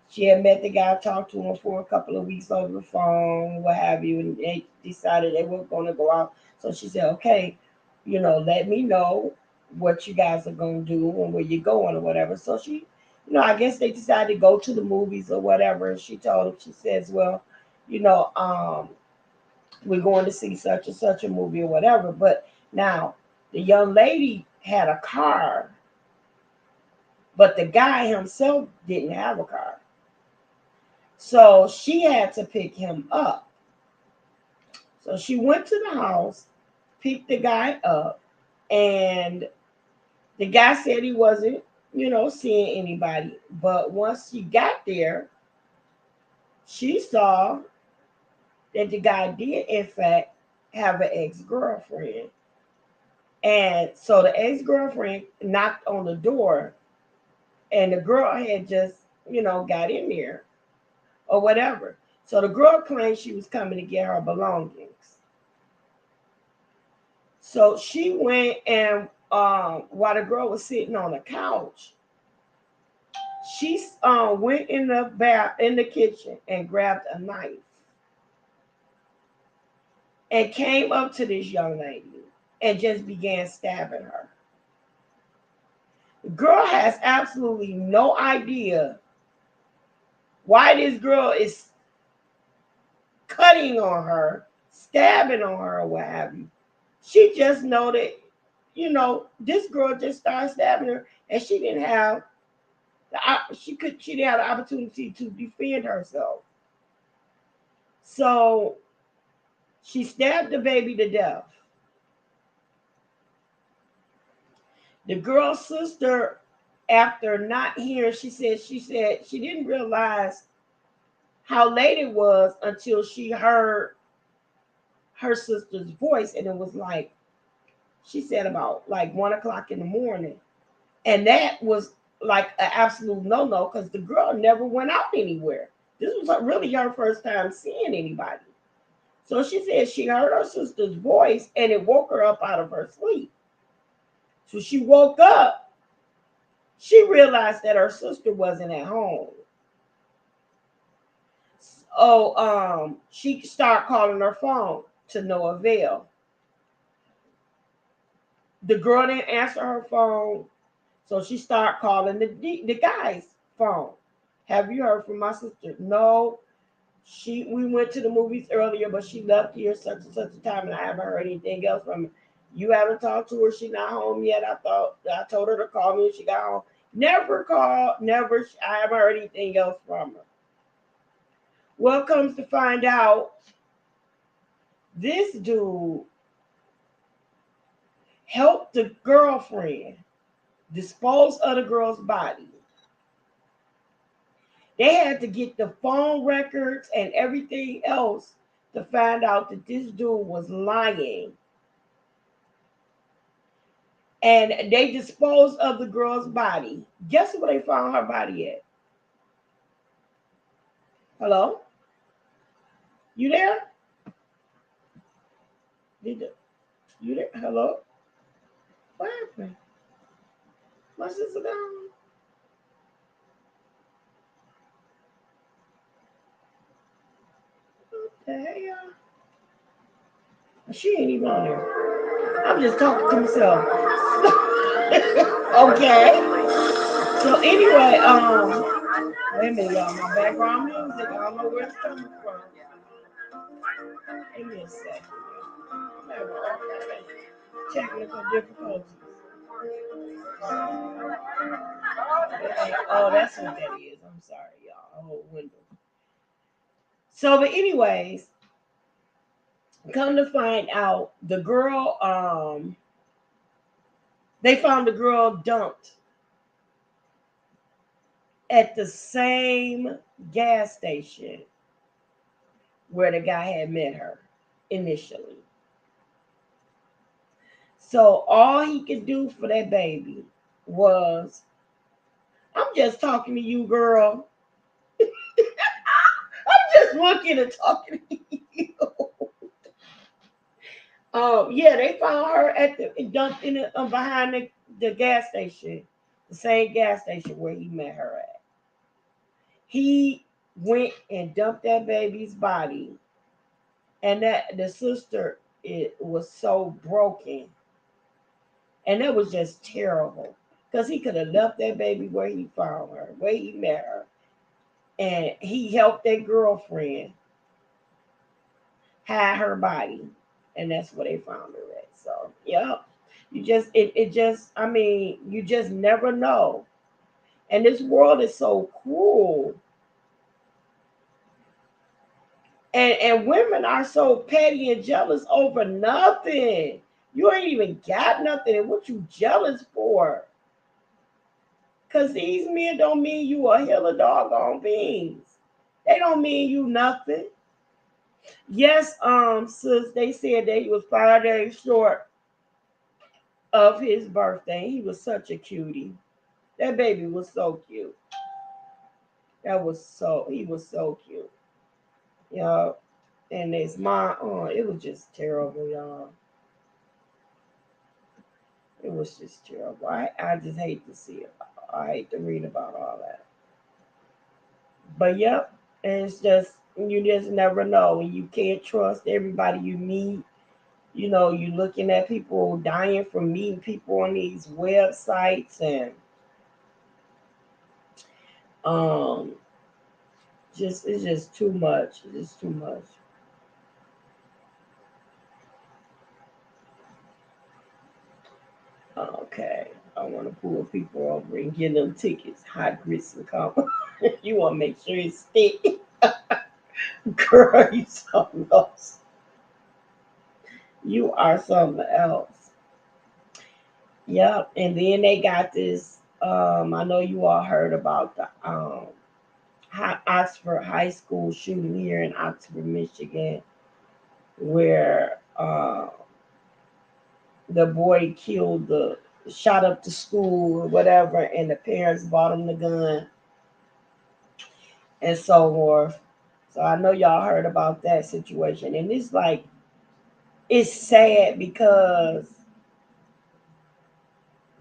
She had met the guy, talked to him for a couple of weeks over the phone, what have you, and they decided they were going to go out. So she said, okay, let me know what you guys are going to do and where you're going or whatever. So she, I guess they decided to go to the movies or whatever. And she told him, she says, well, you know, um, we're going to see such and such a movie or whatever. But now the young lady had a car, but the guy himself didn't have a car. So she had to pick him up. So she went to the house, picked the guy up, and the guy said he wasn't, seeing anybody. But once she got there, she saw that the guy did, in fact, have an ex girlfriend. And so the ex girlfriend knocked on the door, and the girl had just, got in there or whatever. So the girl claimed she was coming to get her belongings. So she went and while the girl was sitting on the couch, she went in the kitchen and grabbed a knife and came up to this young lady and just began stabbing her. The girl has absolutely no idea why this girl is cutting on her, stabbing on her, or what have you. She just know that, this girl just started stabbing her, and she didn't have she didn't have the opportunity to defend herself. So she stabbed the baby to death. The girl's sister, after not hearing, she said she didn't realize how late it was until she heard her sister's voice, and it was like, she said about like 1 o'clock in the morning. And that was like an absolute no-no because the girl never went out anywhere. This was really her first time seeing anybody. So she said she heard her sister's voice and it woke her up out of her sleep. So she woke up, she realized that her sister wasn't at home. So she started calling her phone to no avail. The girl didn't answer her phone, so she started calling the guy's phone. Have you heard from my sister? No. We went to the movies earlier, but she left here such and such a time, and I haven't heard anything else from her. You haven't talked to her. She's not home yet. I told her to call me when she got home. Never called. Never. I haven't heard anything else from her. Well, comes to find out, this dude helped the girlfriend dispose of the girl's body. They had to get the phone records and everything else to find out that this dude was lying. And they disposed of the girl's body. Guess where they found her body at? Hello? You there? You there? Hello? What happened? My sister gone? What the hell? She ain't even on there. I'm just talking to myself. Okay. So anyway, wait a minute, y'all. My background music. I don't know where it's coming from. Give me a second. I'm having all kind of technical difficulties. Oh, that's what that is. I'm sorry, y'all. A whole window. So, but anyways, come to find out, the girl, they found the girl dumped at the same gas station where the guy had met her initially. So all he could do for that baby was, I'm just talking to you, girl. I'm just looking and talking to you. Yeah, they found her at the dumped in the, behind the gas station, the same gas station where he met her at. He went and dumped that baby's body, and that the sister, it was so broken, and that was just terrible because he could have left that baby where he found her, where he met her, and he helped that girlfriend hide her body, and that's where they found her at. So yeah, it just, I mean, you just never know, and this world is so cruel. And women are so petty and jealous over nothing. You ain't even got nothing. And what you jealous for? Because these men don't mean you a hill of doggone beans. They don't mean you nothing. Yes, sis, they said that he was 5 days short of his birthday. He was such a cutie. That baby was so cute. He was so cute. Y'all. And his mom, oh, it was just terrible, y'all. It was just terrible. I just hate to see it. I hate to read about all that. But yep, and it's just, you just never know. You can't trust everybody you meet. You know, you looking at people dying from meeting people on these websites, and um just, it's just too much. It's just too much. Okay. I want to pull people over and get them tickets, hot grits and coffee. You want to make sure it's stick. Girl, you something else. You are something else. Yep. And then they got this. I know you all heard about the Oxford High School shooting here in Oxford, Michigan, where the boy shot up the school or whatever, and the parents bought him the gun and so forth. So I know y'all heard about that situation, and it's like, it's sad because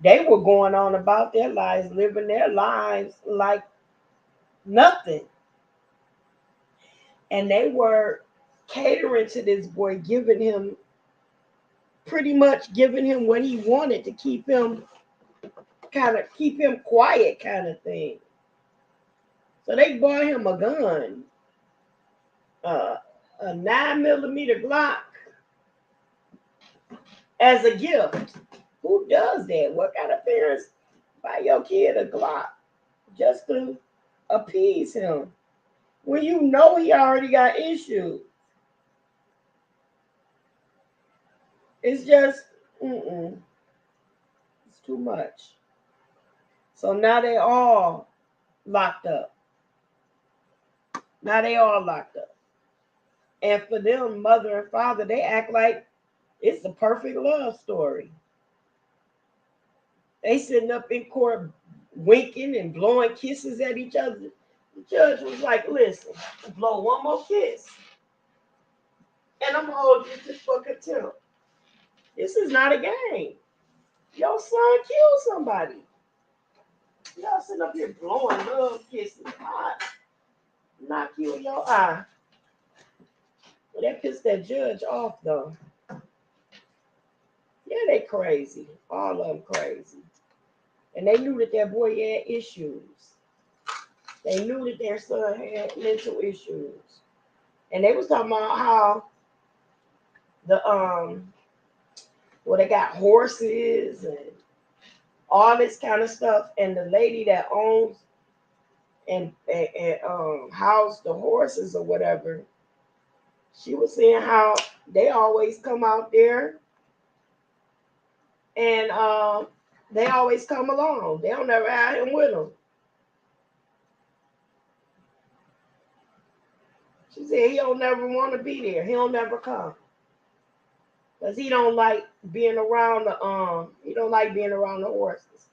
they were going on about their lives, living their lives like nothing. And they were catering to this boy, pretty much giving him what he wanted to keep him quiet kind of thing. So they bought him a gun, uh, a 9 millimeter Glock as a gift. Who does that? What kind of parents buy your kid a Glock just to appease him when you know he already got issues? It's just, it's too much. So now they all locked up. Now they all locked up. And for them, mother and father, they act like it's the perfect love story. They sitting up in court winking and blowing kisses at each other. The judge was like, listen, blow one more kiss, and I'm holding you to for contempt. This is not a game. Your son killed somebody. Y'all sitting up here blowing love kisses. I knock you in your eye. Well, that pissed that judge off, though. Yeah, they crazy. All of them crazy. And they knew that that boy had issues. They knew that their son had mental issues. And they was talking about how the well they got horses and all this kind of stuff. And the lady that owns and housed the horses or whatever, she was saying how they always come out there and they always come along. They don't never have him with them. She said he don't never want to be there. He don't never come. Cause he don't like being around the he don't like being around the horses.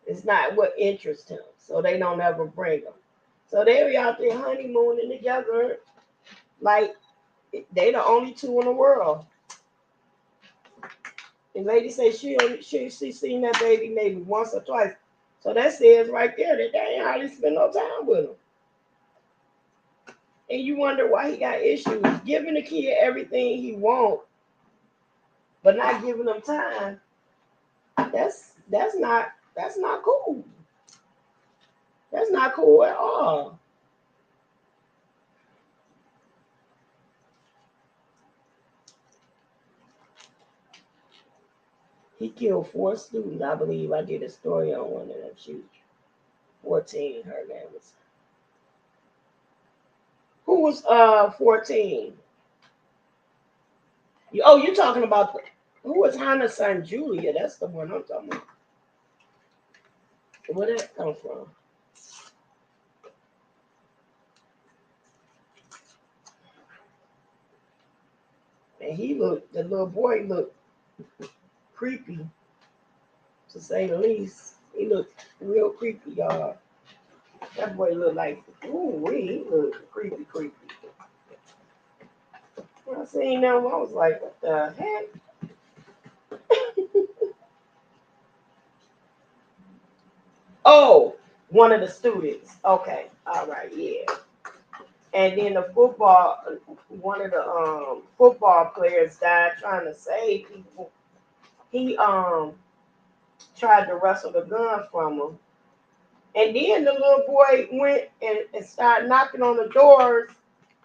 It's not what interests him. So they don't ever bring him. So they be out there honeymooning together like they the only two in the world. The lady said she seen that baby maybe once or twice. So that says right there that they ain't hardly spend no time with him. And you wonder why he got issues. Giving the kid everything he wants, but not giving him time. That's not cool. That's not cool at all. He killed 4 students. I believe I did a story on one of them. She was 14. Her name was. Who was 14? Oh, you're talking about who was Hannah's son Julia? That's the one I'm talking about. Where did that come from? And the little boy looked creepy, to say the least. He looked real creepy, y'all. That boy looked like, ooh, he looked creepy, creepy. When I seen them, I was like, what the heck? Oh, one of the students. Okay, all right, yeah. And then one of the football players died trying to save people. He tried to wrestle the gun from him. And then the little boy went and started knocking on the doors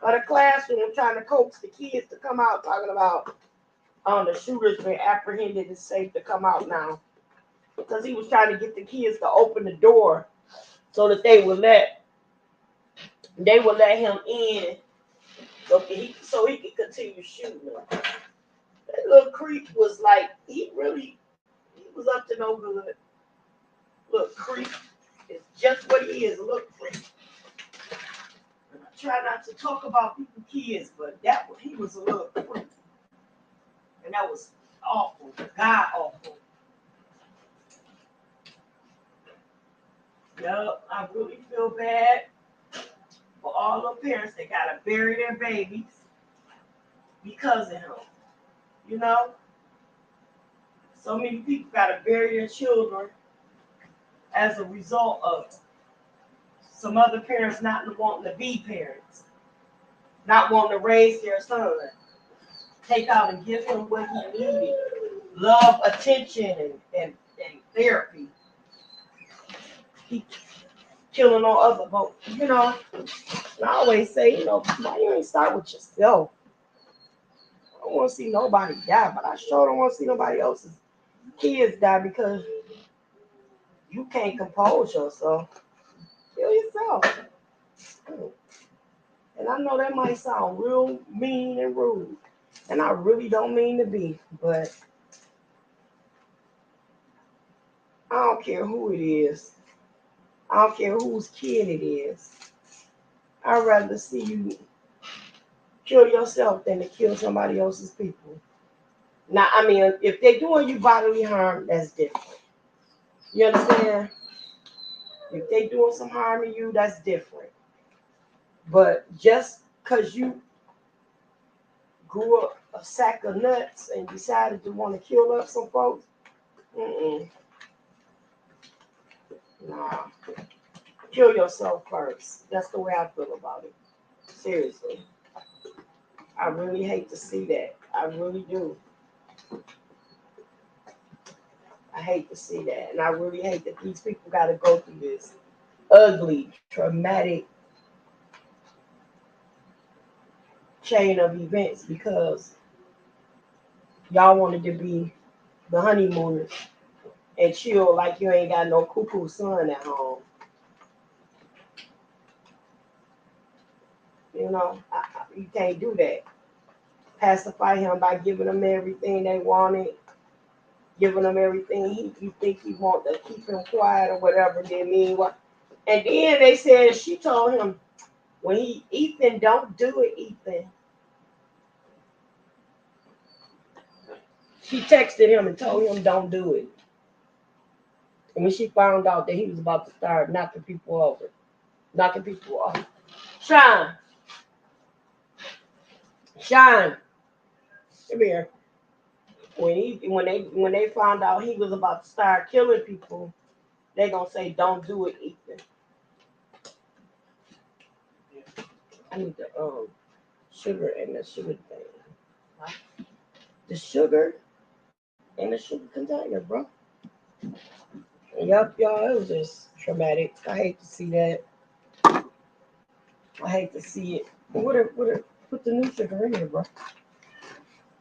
of the classroom trying to coax the kids to come out, talking about the shooter's been apprehended. It's safe to come out now. Because he was trying to get the kids to open the door so that they would let him in so he could continue shooting them. That little creep was like he was up to no good. Look, creep is just what he is. Look, creep. I try not to talk about people's kids, but he was a little creep, and that was awful, god awful. Yup, I really feel bad for all the parents that gotta bury their babies because of him. You know, so many people gotta bury their children as a result of some other parents not wanting to be parents, not wanting to raise their son, take out and give him what he needed, love, attention, and therapy. He killing on other folks. I always say, why you ain't start with yourself? I don't want to see nobody die, but I sure don't want to see nobody else's kids die because you can't compose yourself. Kill yourself. And I know that might sound real mean and rude, and I really don't mean to be, but I don't care who it is. I don't care whose kid it is. I'd rather see you kill yourself than to kill somebody else's people. Now, I mean, if they're doing you bodily harm, that's different. You understand? If they're doing some harm to you, that's different. But just because you grew up a sack of nuts and decided to want to kill up some folks, mm-mm, nah. Kill yourself first. That's the way I feel about it. Seriously. I really hate to see that. I really do. I hate to see that, and I really hate that these people got to go through this ugly, traumatic chain of events because y'all wanted to be the honeymooners and chill like you ain't got no cuckoo son at home. You know, you can't do that. Pacify him by giving them everything they wanted, giving them everything you think he want to keep him quiet or whatever. They mean what? And then they said she told him when he Ethan, don't do it, Ethan. She texted him and told him don't do it. And when she found out that he was about to start knocking people off. Shine, shine, come here. When they found out he was about to start killing people, they gonna say don't do it, Ethan. I need the sugar and the sugar thing. The sugar and the sugar container, bro. Yup, y'all, it was just traumatic. I hate to see that. I hate to see it. Put the new sugar in here, bro.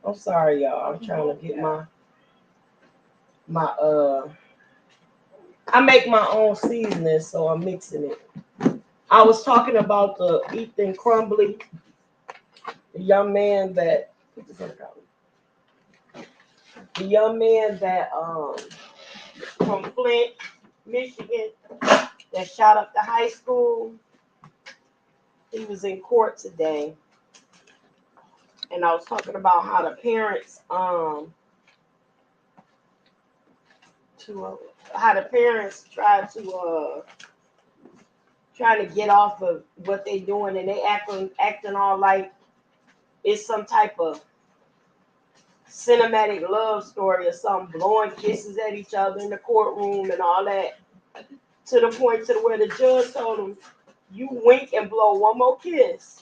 I'm sorry, y'all. I'm trying to get my. I make my own seasoning, so I'm mixing it. I was talking about the Ethan Crumbly, the young man that the young man that from Flint, Michigan, that shot up the high school. He was in court today, and I was talking about how the parents to how the parents trying to get off of what they doing, and they acting all like it's some type of cinematic love story or something, blowing kisses at each other in the courtroom and all that, to the point to where the judge told them, "You wink and blow one more kiss,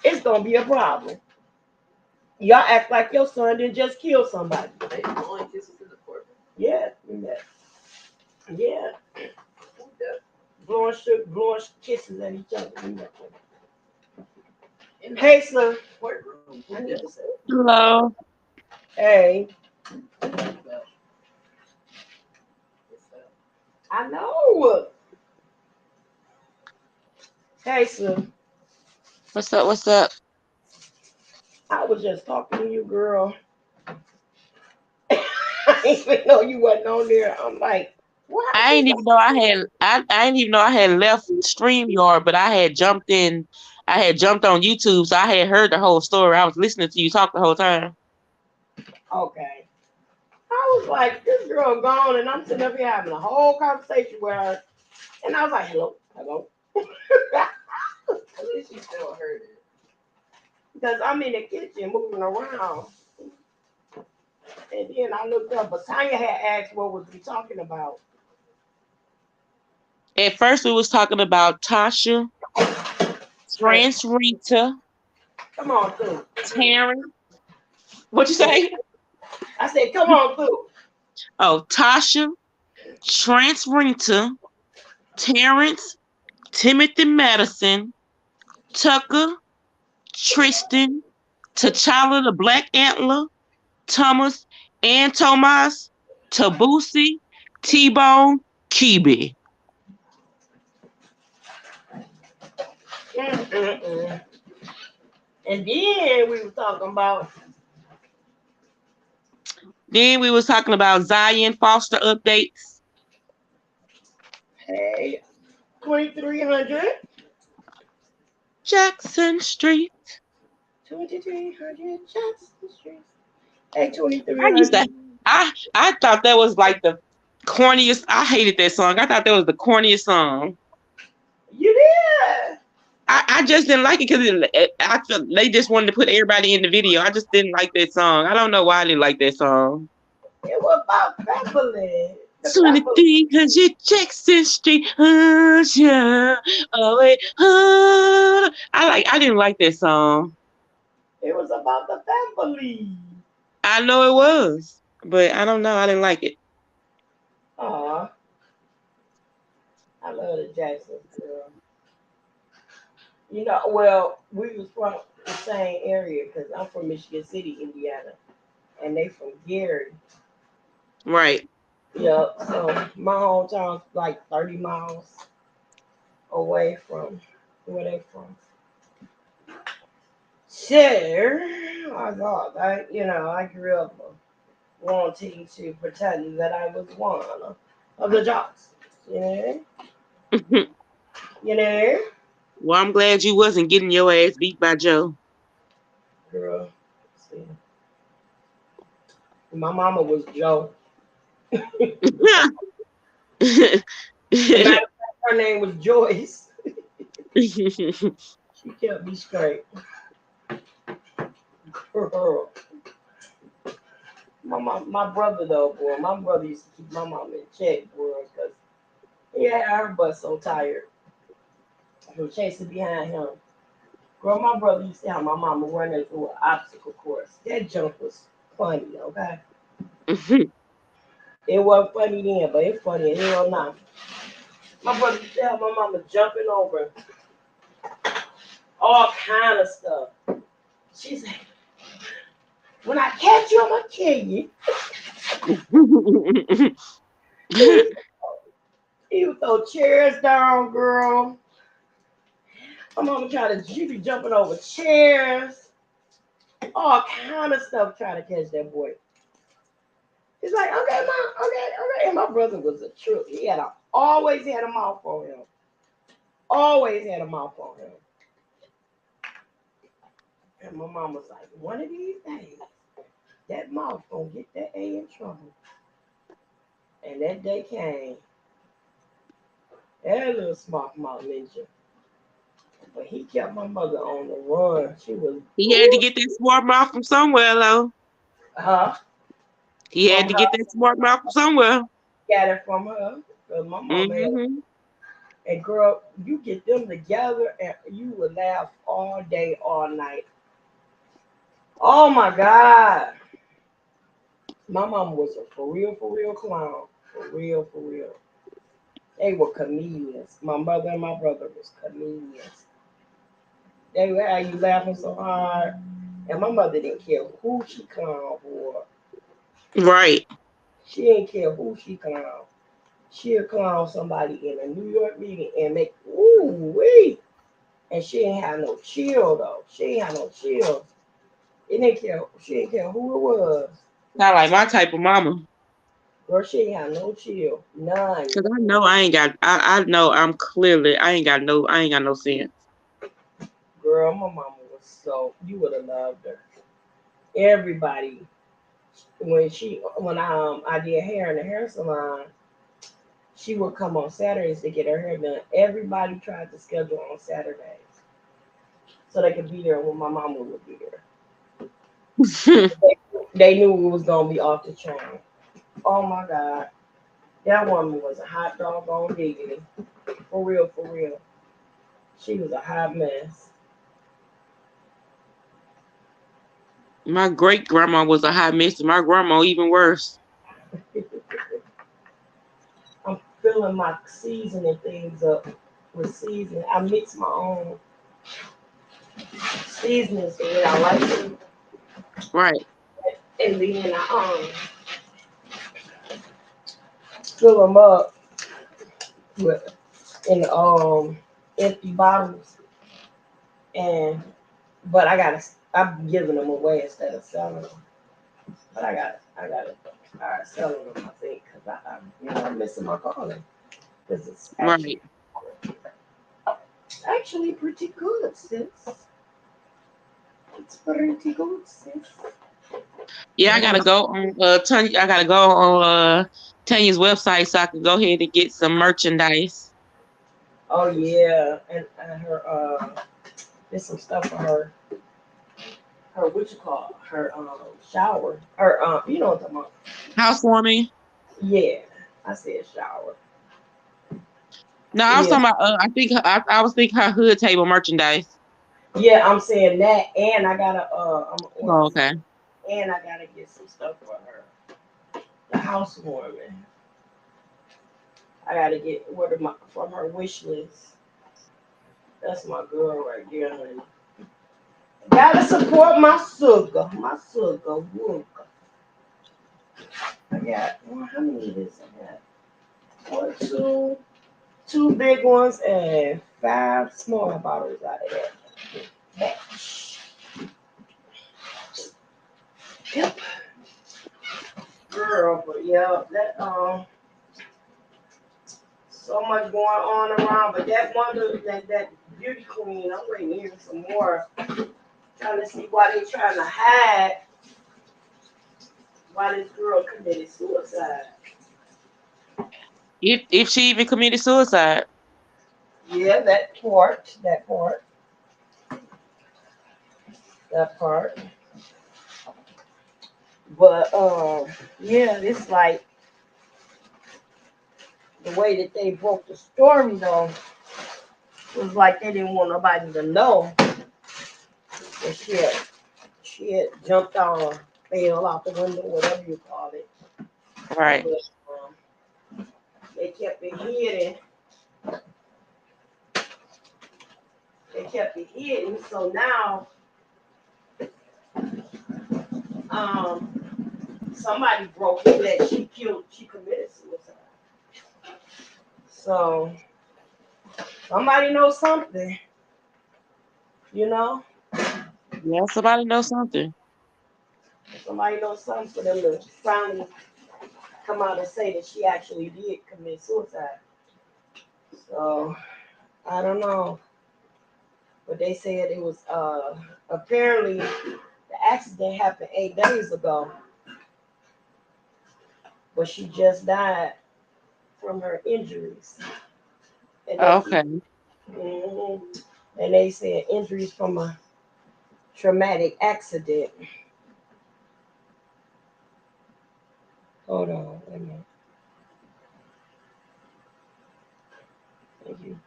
it's gonna be a problem. Y'all act like your son didn't just kill somebody." They blowing kisses in the court. Yeah. Blowing kisses at each other. Hey, sir. Courtroom. I need to say. Hello. Hey, I know. Hey, sir. What's up? What's up? I was just talking to you, girl. I didn't even know you wasn't on there. I'm like, what? I ain't even know I didn't even know I had left StreamYard, but I had jumped in. I had jumped on YouTube, so I had heard the whole story. I was listening to you talk the whole time. Okay. I was like, this girl gone, and I'm sitting up here having a whole conversation with her, and I was like, hello, hello. At least you still heard it. Because I'm in the kitchen moving around. And then I looked up, but Tanya had asked what was we talking about. At first, we was talking about Tasha, Trans Rita, Come on through. Terrence. What you say? I said, come on through. Oh, Tasha, Trans Rita, Terrence, Timothy Madison, Tucker, Tristan, T'Challa the Black Antler, Thomas and Tomas, Tabusi, T-Bone, Kibi. Mm-mm-mm. And then we were talking about. Then we was talking about Zion Foster updates. Hey, 2300. Jackson Street. 2300 Jackson Street. Hey, I used 2300. to I thought that was like the corniest. I hated that song. I thought that was the corniest song. You did. I just didn't like it because I felt they just wanted to put everybody in the video. I just didn't like that song. I don't know why I didn't like that song. It was about Beverly. The Beverly. 2300 Jackson Street. Yeah. Oh, wait. I didn't like that song. It was about the Beverly. I know it was, but I don't know. I didn't like it. Aw, I love the Jacksons, girl. Well, we was from the same area because I'm from Michigan City, Indiana, and they from Gary. Right. Yep. So my hometown's like 30 miles away from where they from. So, I thought I grew up wanting to pretend that I was one of the jocks. You know, you know, Well, I'm glad you wasn't getting your ass beat by Joe. girl. See, my mama was Joe. And matter of fact, her name was Joyce. She kept me straight. Girl. My brother though, boy, my brother used to keep my mom in check, boy, because he had her butt so tired. She was chasing behind him. Girl, my brother used to have my mama running through an obstacle course. That jump was funny, okay? It wasn't funny then, but it's funny as hell now. My brother used to have my mama jumping over all kind of stuff. She said, when I catch you, I'm gonna kill you. He, he would throw chairs down, girl. My mama she be jumping over chairs, all kind of stuff trying to catch that boy. He's like, okay, mom, okay, okay. And my brother was a true. Always had a mouth on him. Always had a mouth on him. And my mom was like, one of these days, that mouth gonna get that A in trouble. And that day came. That little smart mouth ninja. But he kept my mother on the run. She was, He had to ooh, get that smart mouth from somewhere, though. huh? He had From to her, get that smart mouth from somewhere. got it from her. Cause my mama had. Hmm. And girl, you get them together and you would laugh all day, all night. Oh my God. My mom was a for real clown. For real, for real. They were comedians. My mother and my brother was comedians. They would have you laughing so hard. And my mother didn't care who she clowned for. Right. She didn't care who she clowned. She'll clown somebody in a New York meeting and make ooh wee. And she ain't have no chill though. She ain't have no chill. It didn't care. She didn't care who it was. Not like my type of mama. Girl, she ain't have no chill. None. Cause I know I ain't got. I know I'm clearly. I ain't got no. I ain't got no sense. Girl, my mama was so you would have loved her. Everybody when I did hair in the hair salon, she would come on Saturdays to get her hair done. Everybody tried to schedule on Saturdays so they could be there when my mama would be there. They knew it was gonna be off the chain. Oh my God. That woman was a hot dog on diggity. For real, for real. She was a hot mess. My great grandma was a hot mess, and my grandma even worse. I'm filling my seasoning things up with seasoning. I mix my own seasonings the way I like them. Right. And then I fill them up with in empty bottles. And but I'm giving them away instead of selling them. But I gotta start selling them. I think because I'm missing my calling because it's Right. actually pretty good, sis. It's pretty good, sis. Yeah, I Yeah. gotta go on. Tanya, I gotta go on Tanya's website so I can go ahead and get some merchandise. Oh yeah, and her there's some stuff for her what you call her shower her what I'm talking about. Housewarming. Yeah, I said shower. No, I was Yeah, talking about. I was thinking her hood table merchandise. yeah, I'm saying that, and I gotta I'm gonna order Oh, some okay. And I gotta get some stuff for her. The housewarming. I gotta get what my from her wish list. That's my girl right there, honey. Gotta support my sugar. My sugar. Woo. I got how many of this I got? One, two big ones and five small bottles out of that batch. Yep. Girl, but yeah, that so much going on around, but that wonder that beauty queen, I'm waiting to hear some more. Trying to see why they trying to hide why this girl committed suicide. If she even committed suicide. Yeah, that part. But yeah, it's like the way that they broke the story though was like they didn't want nobody to know that she had jumped on, fell out the window, whatever you call it. Right. But they kept it hidden. They kept it hidden. So now, somebody broke it that she committed suicide. So somebody knows something, you know. Yeah, somebody knows something. Somebody knows something for them to finally come out and say that she actually did commit suicide. So I don't know, but they said it was apparently the accident happened 8 days ago, but she just died from her injuries, and Okay. mhm, and they said injuries from a traumatic accident. Hold on, wait a minute. Thank you.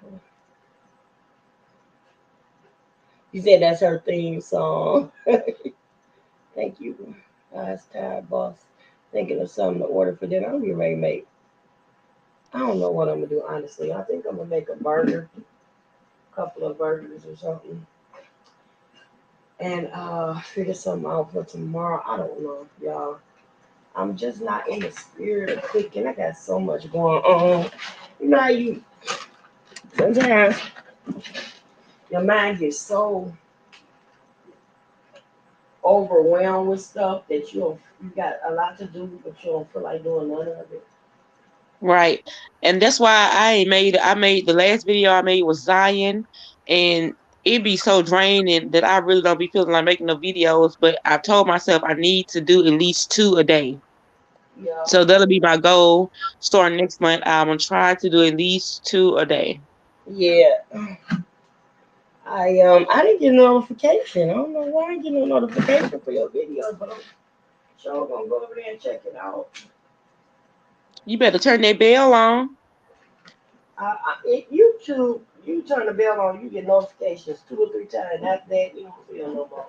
You said that's her theme song. Thank you. Last tired boss. Thinking of something to order for dinner. I'm getting ready to make. I don't know what I'm gonna do honestly. I think I'm gonna make a burger, a couple of burgers or something, and figure something out for tomorrow. I don't know, y'all. I'm just not in the spirit of cooking. I got so much going on. You know how you sometimes your mind gets so overwhelmed with stuff that you got a lot to do, but you don't feel like doing none of it. Right. And that's why I made the last video I made was Zion, and it be so draining that I really don't be feeling like making no videos, but I told myself I need to do at least two a day. Yeah, So that'll be my goal starting next month. I'm gonna try to do at least two a day. yeah. I didn't get a notification. I don't know why I didn't get no notification for your videos, but I'm sure gonna go over there and check it out. You better turn that bell on. YouTube, you turn the bell on, you get notifications 2 or 3 times. After that, you don't feel no more.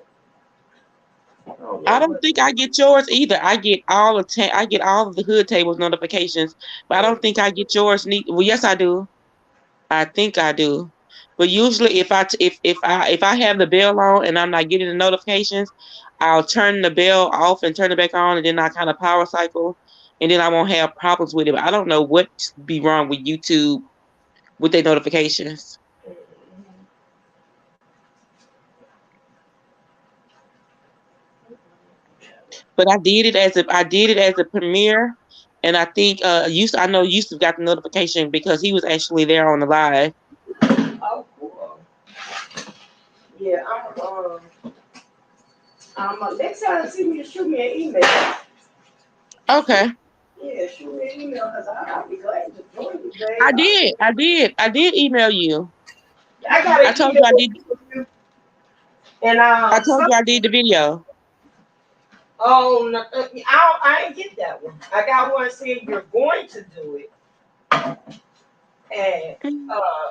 I don't know I don't what. think I get yours either. I get all of the hood tables notifications, but I don't think I get yours. Well, yes, I do. I think I do. But usually, if I have the bell on and I'm not getting the notifications, I'll turn the bell off and turn it back on, and then I kind of power cycle, and then I won't have problems with it. But I don't know what be wrong with YouTube with their notifications. But I did it as a premiere, and I think I know Yusuf got the notification because he was actually there on the live. Oh, cool. Yeah, next time you see me, shoot me an email. Okay, Yeah, shoot me an email because I'll be glad to join you, babe. I did, I did email you. I got I an told you I email did. from you, and I told you I did the video. oh, no, I didn't get that one. I got one saying you're going to do it, and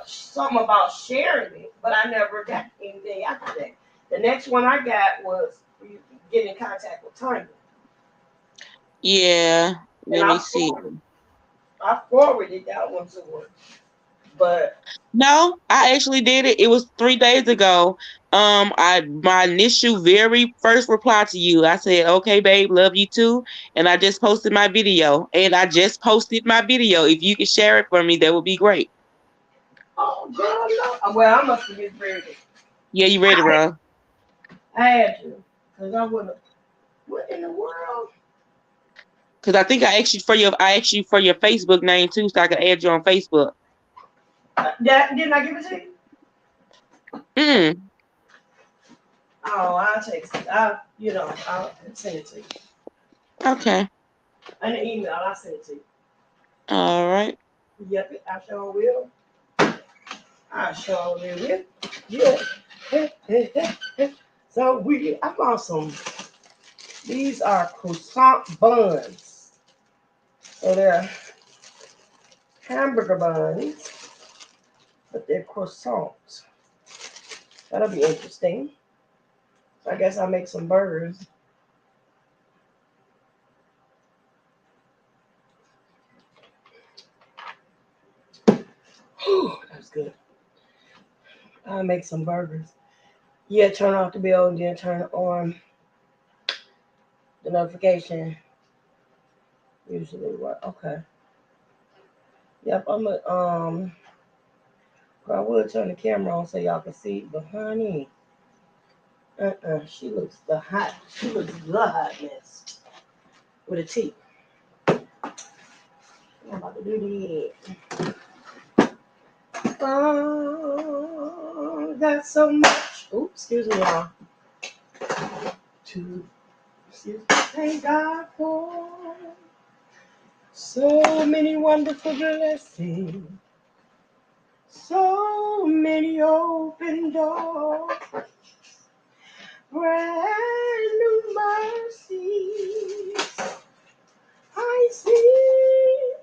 something about sharing it, but I never got anything after that. The next one I got was you get in contact with Tanya, Yeah. and Let me see. I forwarded that one to her, but No, I actually did it. It was 3 days ago. I my initial very first reply to you, I said, "Okay, babe, love you too," and I just posted my video. And I just posted my video. If you could share it for me, that would be great. oh girl, no. Well, I must have misread it. Yeah, you read it, I, bro. I had to, cause I would have. What in the world? Because I think I asked you for your Facebook name too, so I could add you on Facebook. That didn't I give it to you? Mm. Oh, I'll text it. I'll send it to you. Okay. In an email, I'll send it to you. All right. Yep, I sure will. I sure will. Yeah. So I found some. These are croissant buns. So they're hamburger buns, but they're croissants. That'll be interesting. So I guess I'll make some burgers. Whew, that was good. I'll make some burgers. Yeah, turn off the bill and then turn on the notification. Usually what? Okay. Yep, I'm a I would turn the camera on so y'all can see, but honey, she looks the hot. She looks the hotness with a T. I'm about to do that. Got so much. Oops, excuse me, y'all. To excuse me, thank God for so many wonderful blessings, so many open doors, brand new mercies I see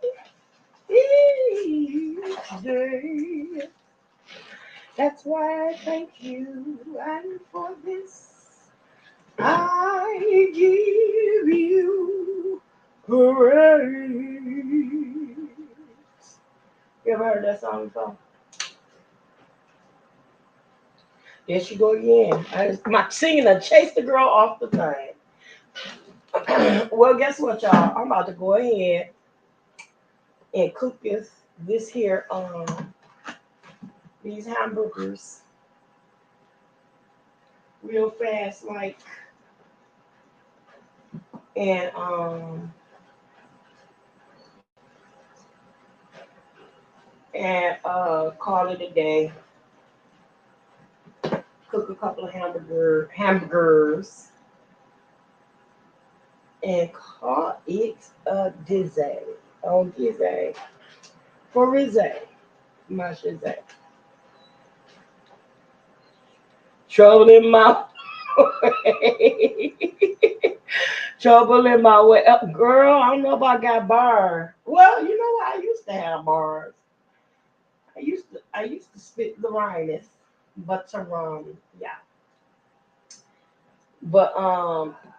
each day. That's why I thank you, and for this I give you praise. You ever heard that song before? There she go again. My singing to chase the girl off the thing. Well, guess what, y'all? I'm about to go ahead and cook this here these hamburgers real fast, like, and call it a day. Cook a couple of hamburgers and call it a dizzy. On dizzy for Rizzy, my shizzy. Trouble in my way. Trouble in my way. Girl, I don't know if I got bars. Well, you know what? I used to have bars. I used to spit the rhymes, but yeah. But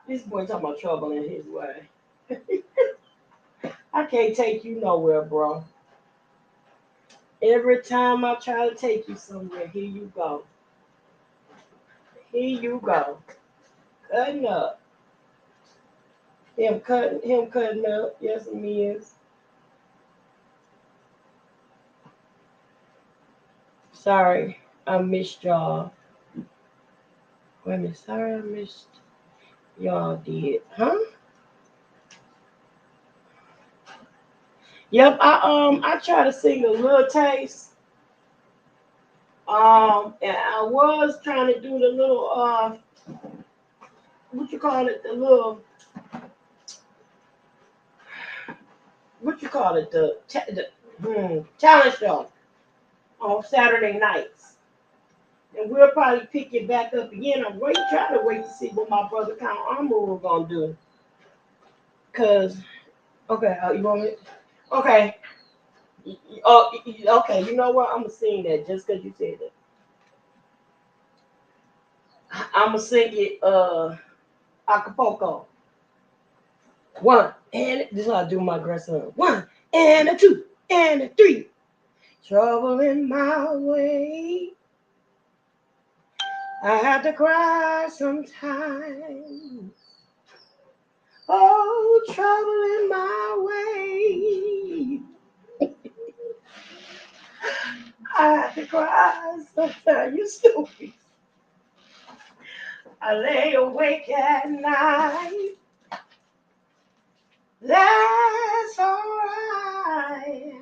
this boy talking about trouble in his way. I can't take you nowhere, bro. Every time I try to take you somewhere, here you go. Here you go. Cutting up. Him cutting up. Yes, he is. Sorry, I missed y'all. Wait a minute. Sorry, I missed y'all. Did huh? Yep. I try to sing a little taste. And I was trying to do the little what you call it? The little what you call it? The talent show on Saturday nights. And we'll probably pick it back up again. Trying to wait to see what my brother Count Armor gonna do. Cause okay, you want me? Okay, okay. You know what? I'm gonna sing that just cause you said that. I'm gonna sing it. Acapulco. One and this is how I do my grandson. One and a two and a three. Trouble in my way. I had to cry sometimes. Oh, trouble in my way. I had to cry sometimes. You stupid. I lay awake at night. That's alright.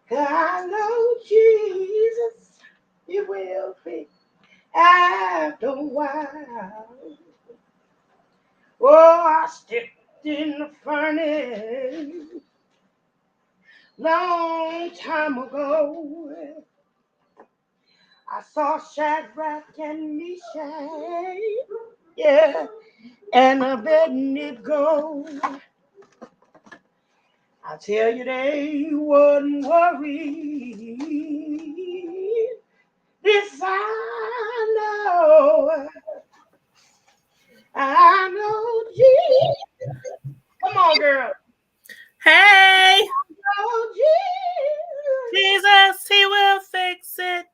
'Cause I know Jesus, you will fix after a while. Oh, I stepped in the furnace long time ago. I saw Shadrach and Meshach, yeah, and Abednego. I tell you, they wouldn't worry. This I know. I know Jesus. Come on, girl. Hey, Oh, Jesus. Jesus, he will fix it.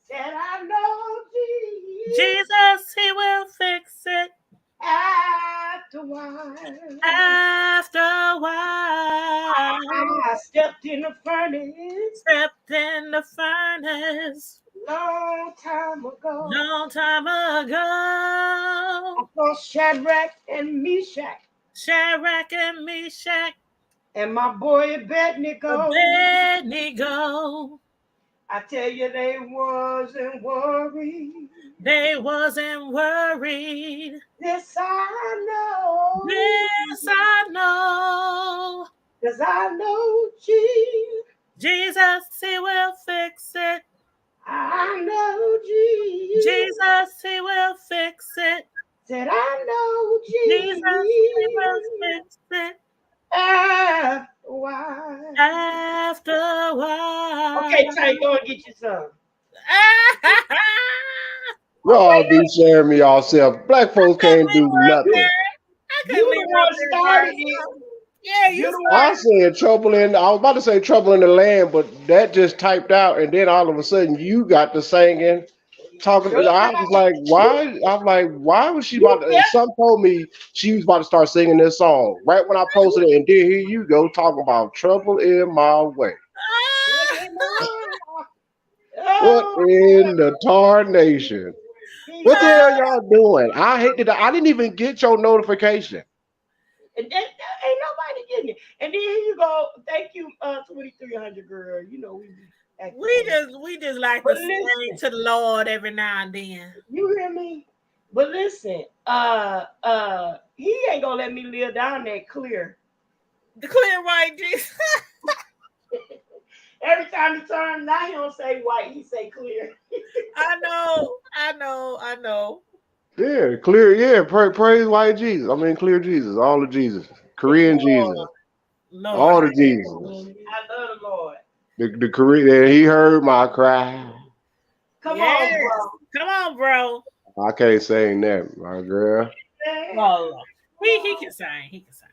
Said I know Jesus. Jesus, he will fix it. After a while, After a while, I stepped in the furnace stepped in the furnace long time ago. long time I ago. saw Shadrach and Meshach Shadrach and Meshach, and my boy Abednego. Abednego, I tell you, they wasn't worried. they wasn't worried. This I know, This I know. 'cause I know Jesus. Jesus, he will fix it. I know Jesus. Jesus, he will fix it. Said I know Jesus, he will Jesus. fix it. After a while. After a while. Okay, Ty, go and get you some. Oh, Y'all wait, be sharing me yourself. Black folks couldn't can't leave do her up nothing. there. I couldn't you leave the her up one there by started it. herself. Yeah, You you the I one. started. said trouble in. I was about to say trouble in the land, but that just typed out, and then all of a sudden you got to singing, talking. Sure I was like, you, why? I'm like, why was she about you to? And kept some told me she was about to start singing this song right when I posted it, and then here you go talking about trouble in my way. What Oh, in the tarnation? he What the heard. hell y'all doing? I hate that. I didn't even get your notification. And that ain't nobody getting it. And then here you go. Thank you, 2300 girl. You know we be acting funny. we just like But to sing listen, to the Lord every now and then. you hear me? But listen, he ain't gonna let me live down that clear. The clear white Jesus. Every time he turns, now he don't say white, he say clear. I know. Yeah, clear. Yeah, praise white Jesus. I mean, clear Jesus. All the Jesus. Korean Jesus. Lord, All the have mercy. Jesus. I love the Lord. The Korean. He heard my cry. Come on, Yes. bro. Come on, bro. I can't sing that, my girl. Well, he can sing. He can sing.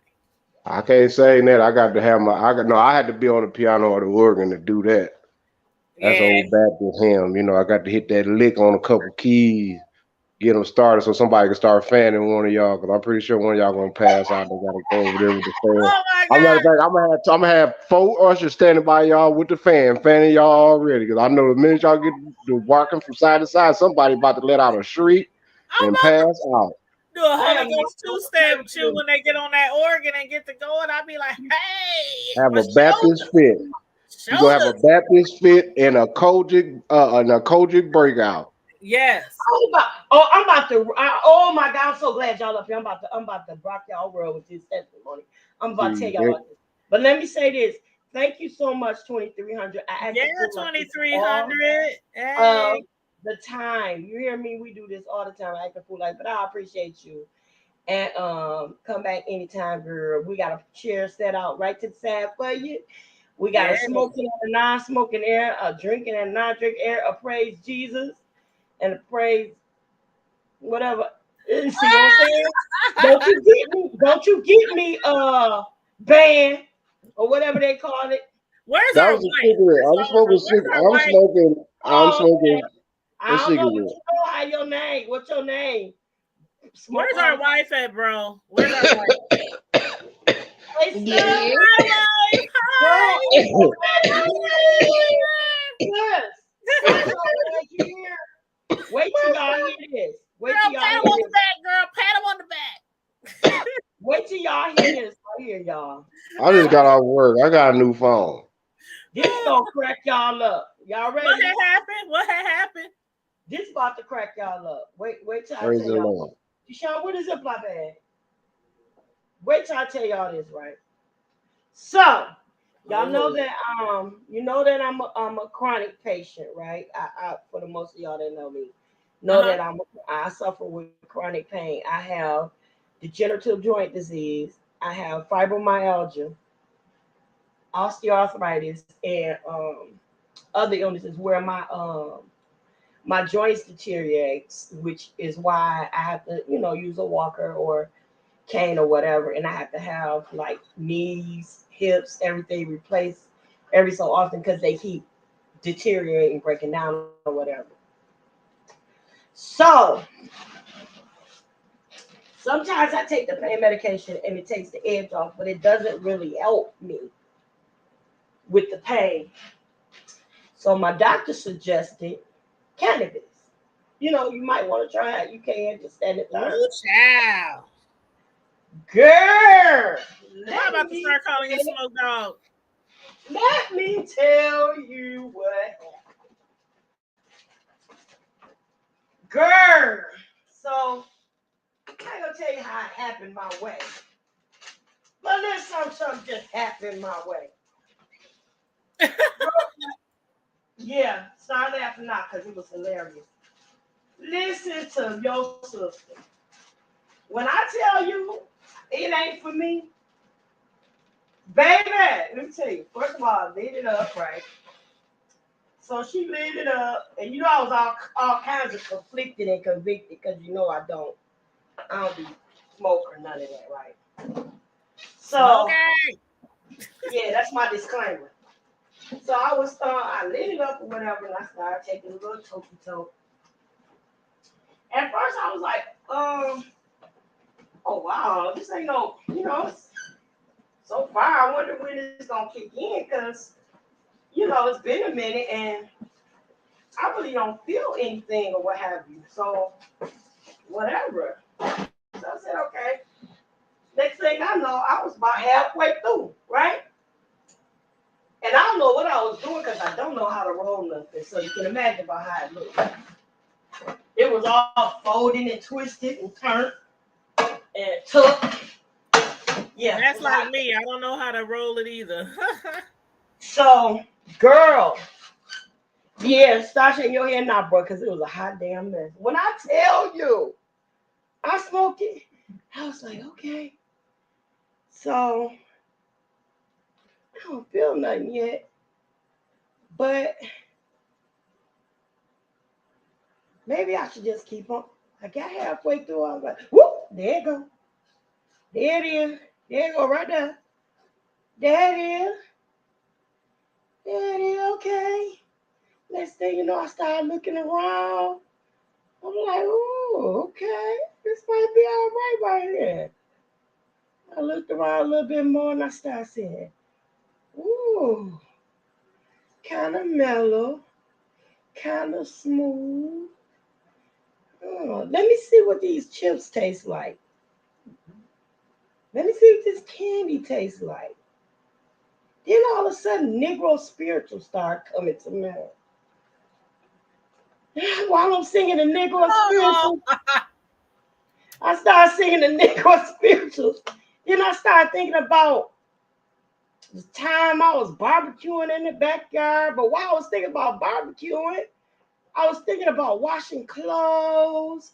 I can't sing that. I got to have my. I got no. I had to be on the piano or the organ to do that. That's Yeah. old Baptist hymn. You know, I got to hit that lick on a couple keys, get them started so somebody can start fanning one of y'all. Cause I'm pretty sure one of y'all gonna pass out. They gotta go over there with the fan. Oh my I'm matter of God. fact, I'm gonna have four ushers standing by y'all with the fan, fanning y'all already. Cause I know the minute y'all get to walking from side to side, somebody about to let out a shriek I'm and about to pass out. do a I Holy am Ghost no two-step nervous. too when they get on that organ and get to going. I'll be like, hey, Have my a Baptist fit. You gonna have a shoulders. Baptist fit and a Kojic breakout. Yes. I'm about to. Oh my God! I'm so glad y'all up here. I'm about to rock y'all world with this testimony. I'm about to tell See, y'all about this. But let me say this. Thank you so much, 2300. I Yeah, actually feel like this all 2300. Hey. of the time. You hear me? We do this all the time. I act a fool like, but I appreciate you. And come back anytime, girl. We got a chair set out right to the side for you. We got a Yes. smoking and a non-smoking air, a drinking and non-drinking air, a praise Jesus and a praise whatever. You see what I'm saying? Don't you get me banned or whatever they call it. Where's That our was a wife, cigarette. Miss I'm smoking Oliver? Where's our wife? I'm Oh, smoking okay. a I don't know, but cigarette. you know how your name. What's your name? Smoke Where's on our the wife at, bro? Where's our wife? hey Where's sis. Yeah. my wife? Girl, Hi. I'm so glad you're here. Yes. I'm so glad you're here. Wait till y'all hear this. Wait till Girl, y'all pat hear him on the this. back, girl. Pat him on the back. Wait till y'all hear this right here, y'all. I just got off work. I got a new phone. This gonna crack y'all up. Y'all What ready? had happened? What had happened? This about to crack y'all up. Wait till I Praise tell the y'all. Lord. Deshaun, what is up, my bag? Wait till I tell y'all this, right? So, y'all know Oh. that you know that I'm a chronic patient, right? I for the most of y'all that know me, know Uh-huh. that I suffer with chronic pain. I have degenerative joint disease. I have fibromyalgia, osteoarthritis, and other illnesses where my joints deteriorates, which is why I have to, use a walker or cane or whatever, and I have to have like knees, hips, everything replaced every so often because they keep deteriorating, breaking down or whatever. So sometimes I take the pain medication and it takes the edge off, but it doesn't really help me with the pain. So my doctor suggested cannabis. You might want to try it. You can just stand it learn. Ooh, child. Girl, Boy, I'm let about to me start calling you Smoke Dog. let me tell you what happened. Girl. So I ain't gonna tell you how it happened my way. But listen, something just happened my way. Yeah, start laughing now because it was hilarious. Listen to your sister. When I tell you it ain't for me, baby, let me tell you. First of all, lit it up, right? So she lit it up, and I was all kinds of conflicted and convicted because I don't be smoke or none of that, right? Smoke So yeah, that's my disclaimer. So I lit it up or whatever, and I started taking a little toky toke. At first, I was like, oh wow, this ain't no, it's so far. I wonder when it's gonna kick in, cause it's been a minute, and I really don't feel anything or what have you. So whatever. So I said, okay. Next thing I know, I was about halfway through, right? And I don't know what I was doing because I don't know how to roll nothing. So you can imagine about how it looked. It was all folding and twisted and turned and took. Yeah. That's like me. I don't know how to roll it either. So, girl, yeah, start shaking your head now, bro, because it was a hot damn mess. When I tell you, I smoked it, I was like, okay. So, I don't feel nothing yet, but maybe I should just keep on. I got halfway through, I was like, whoop, there it go. There it is. There it go right there. There it is. There it is, okay. Next thing you know, I started looking around. I'm like, ooh, okay. This might be all right here. I looked around a little bit more and I started saying, ooh, kind of mellow, kind of smooth. Oh, let me see what these chips taste like. Let me see what this candy tastes like. Then all of a sudden, Negro spiritual started coming to me. While I'm singing the Negro Oh, spiritual, I started singing the Negro spirituals. Then I started thinking about the time I was barbecuing in the backyard. But while I was thinking about barbecuing, I was thinking about washing clothes.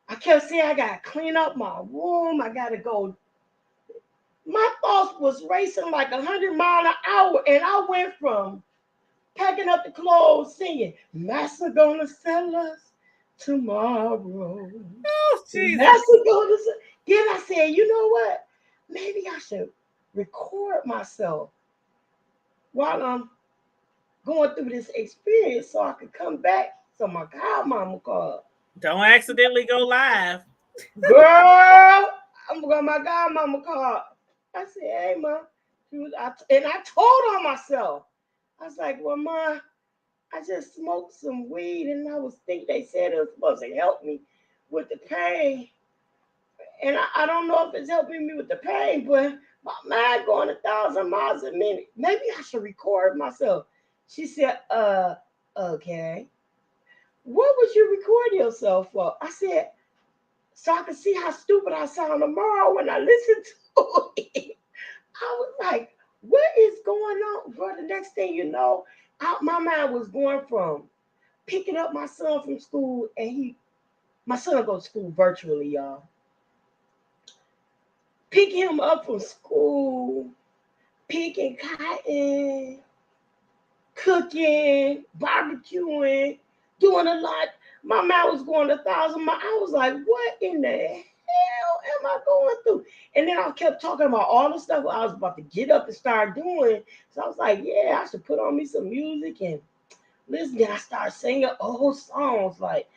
I kept saying I gotta clean up my room. I gotta go. My thoughts was racing like 100 miles an hour, and I went from packing up the clothes, singing, "Master gonna sell us tomorrow." Jesus. That's what go to. Then I said, you know what? Maybe I should record myself while I'm going through this experience, so I could come back. So my godmama called. Don't accidentally go live. Girl, I'm going. My godmama called. I said, hey, ma. And I told on myself. I was like, well, ma, I just smoked some weed, and I was thinking they said it was supposed to help me with the pain. And I don't know if it's helping me with the pain, but my mind going 1,000 miles a minute. Maybe I should record myself. She said, okay. What would you record yourself for? I said, so I could see how stupid I sound tomorrow when I listen to it. I was like, what is going on? Bro, the next thing you know, my mind was going from picking up my son from school, and my son goes to school virtually, y'all. Picking him up from school, picking cotton, cooking, barbecuing, doing a lot. My mind was going 1,000 miles. I was like, what in the hell am I going through? And then I kept talking about all the stuff I was about to get up and start doing. So I was like, yeah, I should put on me some music and listen. Then I started singing old songs like,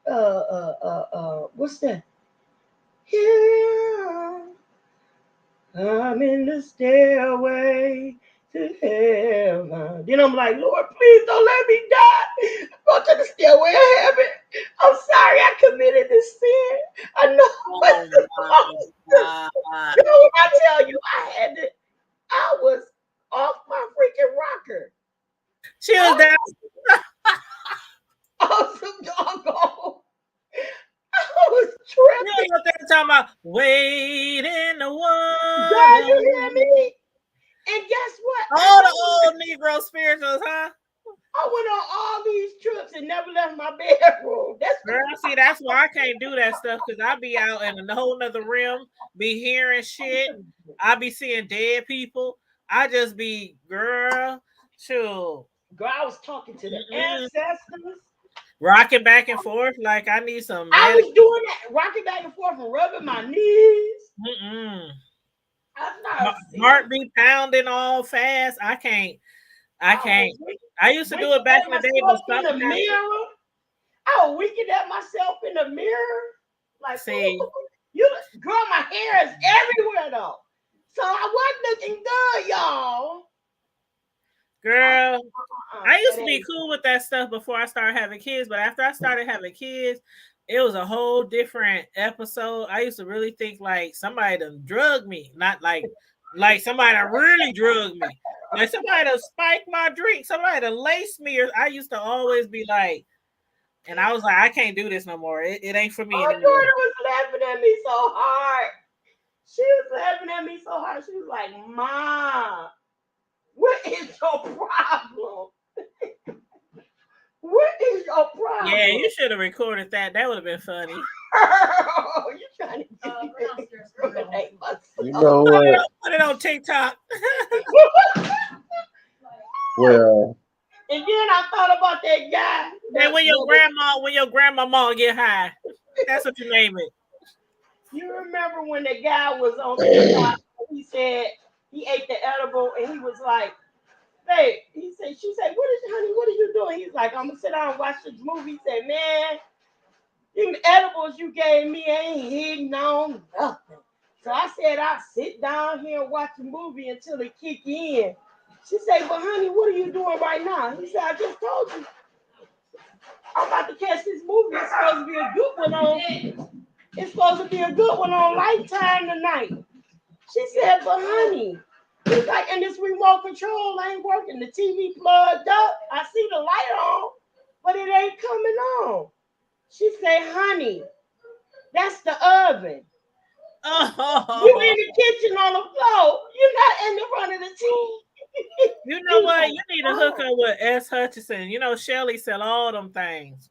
what's that? Yeah, I'm in the stairway to heaven. Then I'm like, Lord, please don't let me die. Go to the stairway of heaven. I'm sorry I committed this sin. I know what's supposed to. You know what I tell you? I was off my freaking rocker. She was down. Oh, some doggone. I was tripping. You know what they're talking about? Wait in the one. Girl, you hear me? And guess what? All the old Negro spirituals, huh? I went on all these trips and never left my bedroom. Girl, see, that's why I can't do that stuff, because I be out in a whole nother realm, be hearing shit. I be seeing dead people. I just be, girl, chill. Girl, I was talking to the ancestors. Rocking back and forth like I need some. I was doing that, rocking back and forth and rubbing my knees. My heart be pounding all fast. I can't. I used to do it back in the day, but in the mirror. I was winking at myself in the mirror. Like, see, girl, my hair is everywhere though. So I wasn't looking good, y'all. Girl, I used to be cool with that stuff before I started having kids, but after I started having kids, it was a whole different episode. I used to really think like somebody done drugged me, not like somebody done really drugged me. Like somebody done spiked my drink, somebody done laced me. Or I used to always be like, and I was like, I can't do this no more. It ain't for me anymore. My daughter was laughing at me so hard. She was laughing at me so hard. She was like, Mom, what is your problem? What is your problem? Yeah, you should have recorded that. That would have been funny. You trying to you know what? Put it on TikTok. Well, and then I thought about that guy. And when your grandma get high, that's what you name it. You remember when the guy was on TikTok? He said he ate the edible and he was like, "Babe," she said, honey, what are you doing?" He's like, "I'm gonna sit down and watch this movie." He said, "Man, them edibles you gave me ain't hitting on nothing." So I said, "I'll sit down here and watch the movie until it kick in." She said, "But honey, what are you doing right now?" He said, "I just told you. I'm about to catch this movie. It's supposed to be a good one on. It's supposed to be a good one on Lifetime tonight." She said, "But honey," he's like, "and this remote control ain't working. The TV plugged up. I see the light on, but it ain't coming on." She said, "Honey, that's the oven. Oh. You in the kitchen on the floor. You're not in the front of the TV." You know what? You need to hook up with S. Hutchinson. You know, Shelly sell all them things.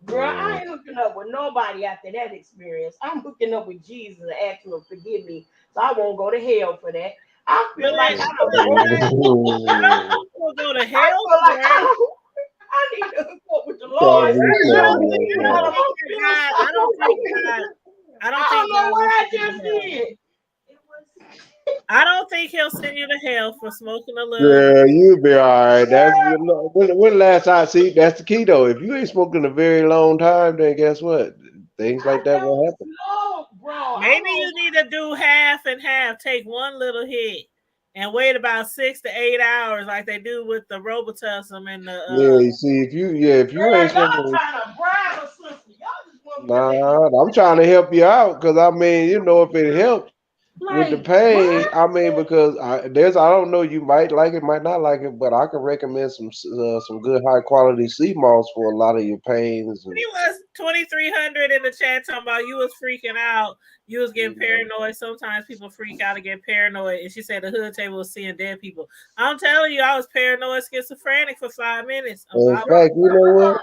Girl, I ain't hooking up with nobody after that experience. I'm hooking up with Jesus and asking him to forgive me, so I won't go to hell for that. I feel like I don't go to hell. I need to hook up with the Trying to Lord. be I don't funny, think But man. I'm on the God. I don't think God. I don't I don't think know God what will I send you just to hell. did. I don't think He'll send you to hell for smoking a little. Girl, you be all right. That's when last I see. That's the key though. If you ain't smoked in a very long time, then guess what? Things I like that will don't happen. know, bro. I Maybe don't. you need to do half and half. Take one little hit and wait about 6 to 8 hours, like they do with the Robitussin and the. Yeah, you see, if you Girl, ain't y'all smoking, trying to bribe a sister. Y'all just want me to make nah, I'm trying to help you out because I mean, if it helps with the like pain, what? I mean, because I don't know, you might like it, might not like it, but I can recommend some good high quality sea moss for a lot of your pains and. He was 2,300 in the chat talking about you was freaking out. You was getting paranoid. Sometimes people freak out and get paranoid. And she said the hood table was seeing dead people. I'm telling you, I was paranoid, schizophrenic for 5 minutes. Oh, In God. fact, you know what?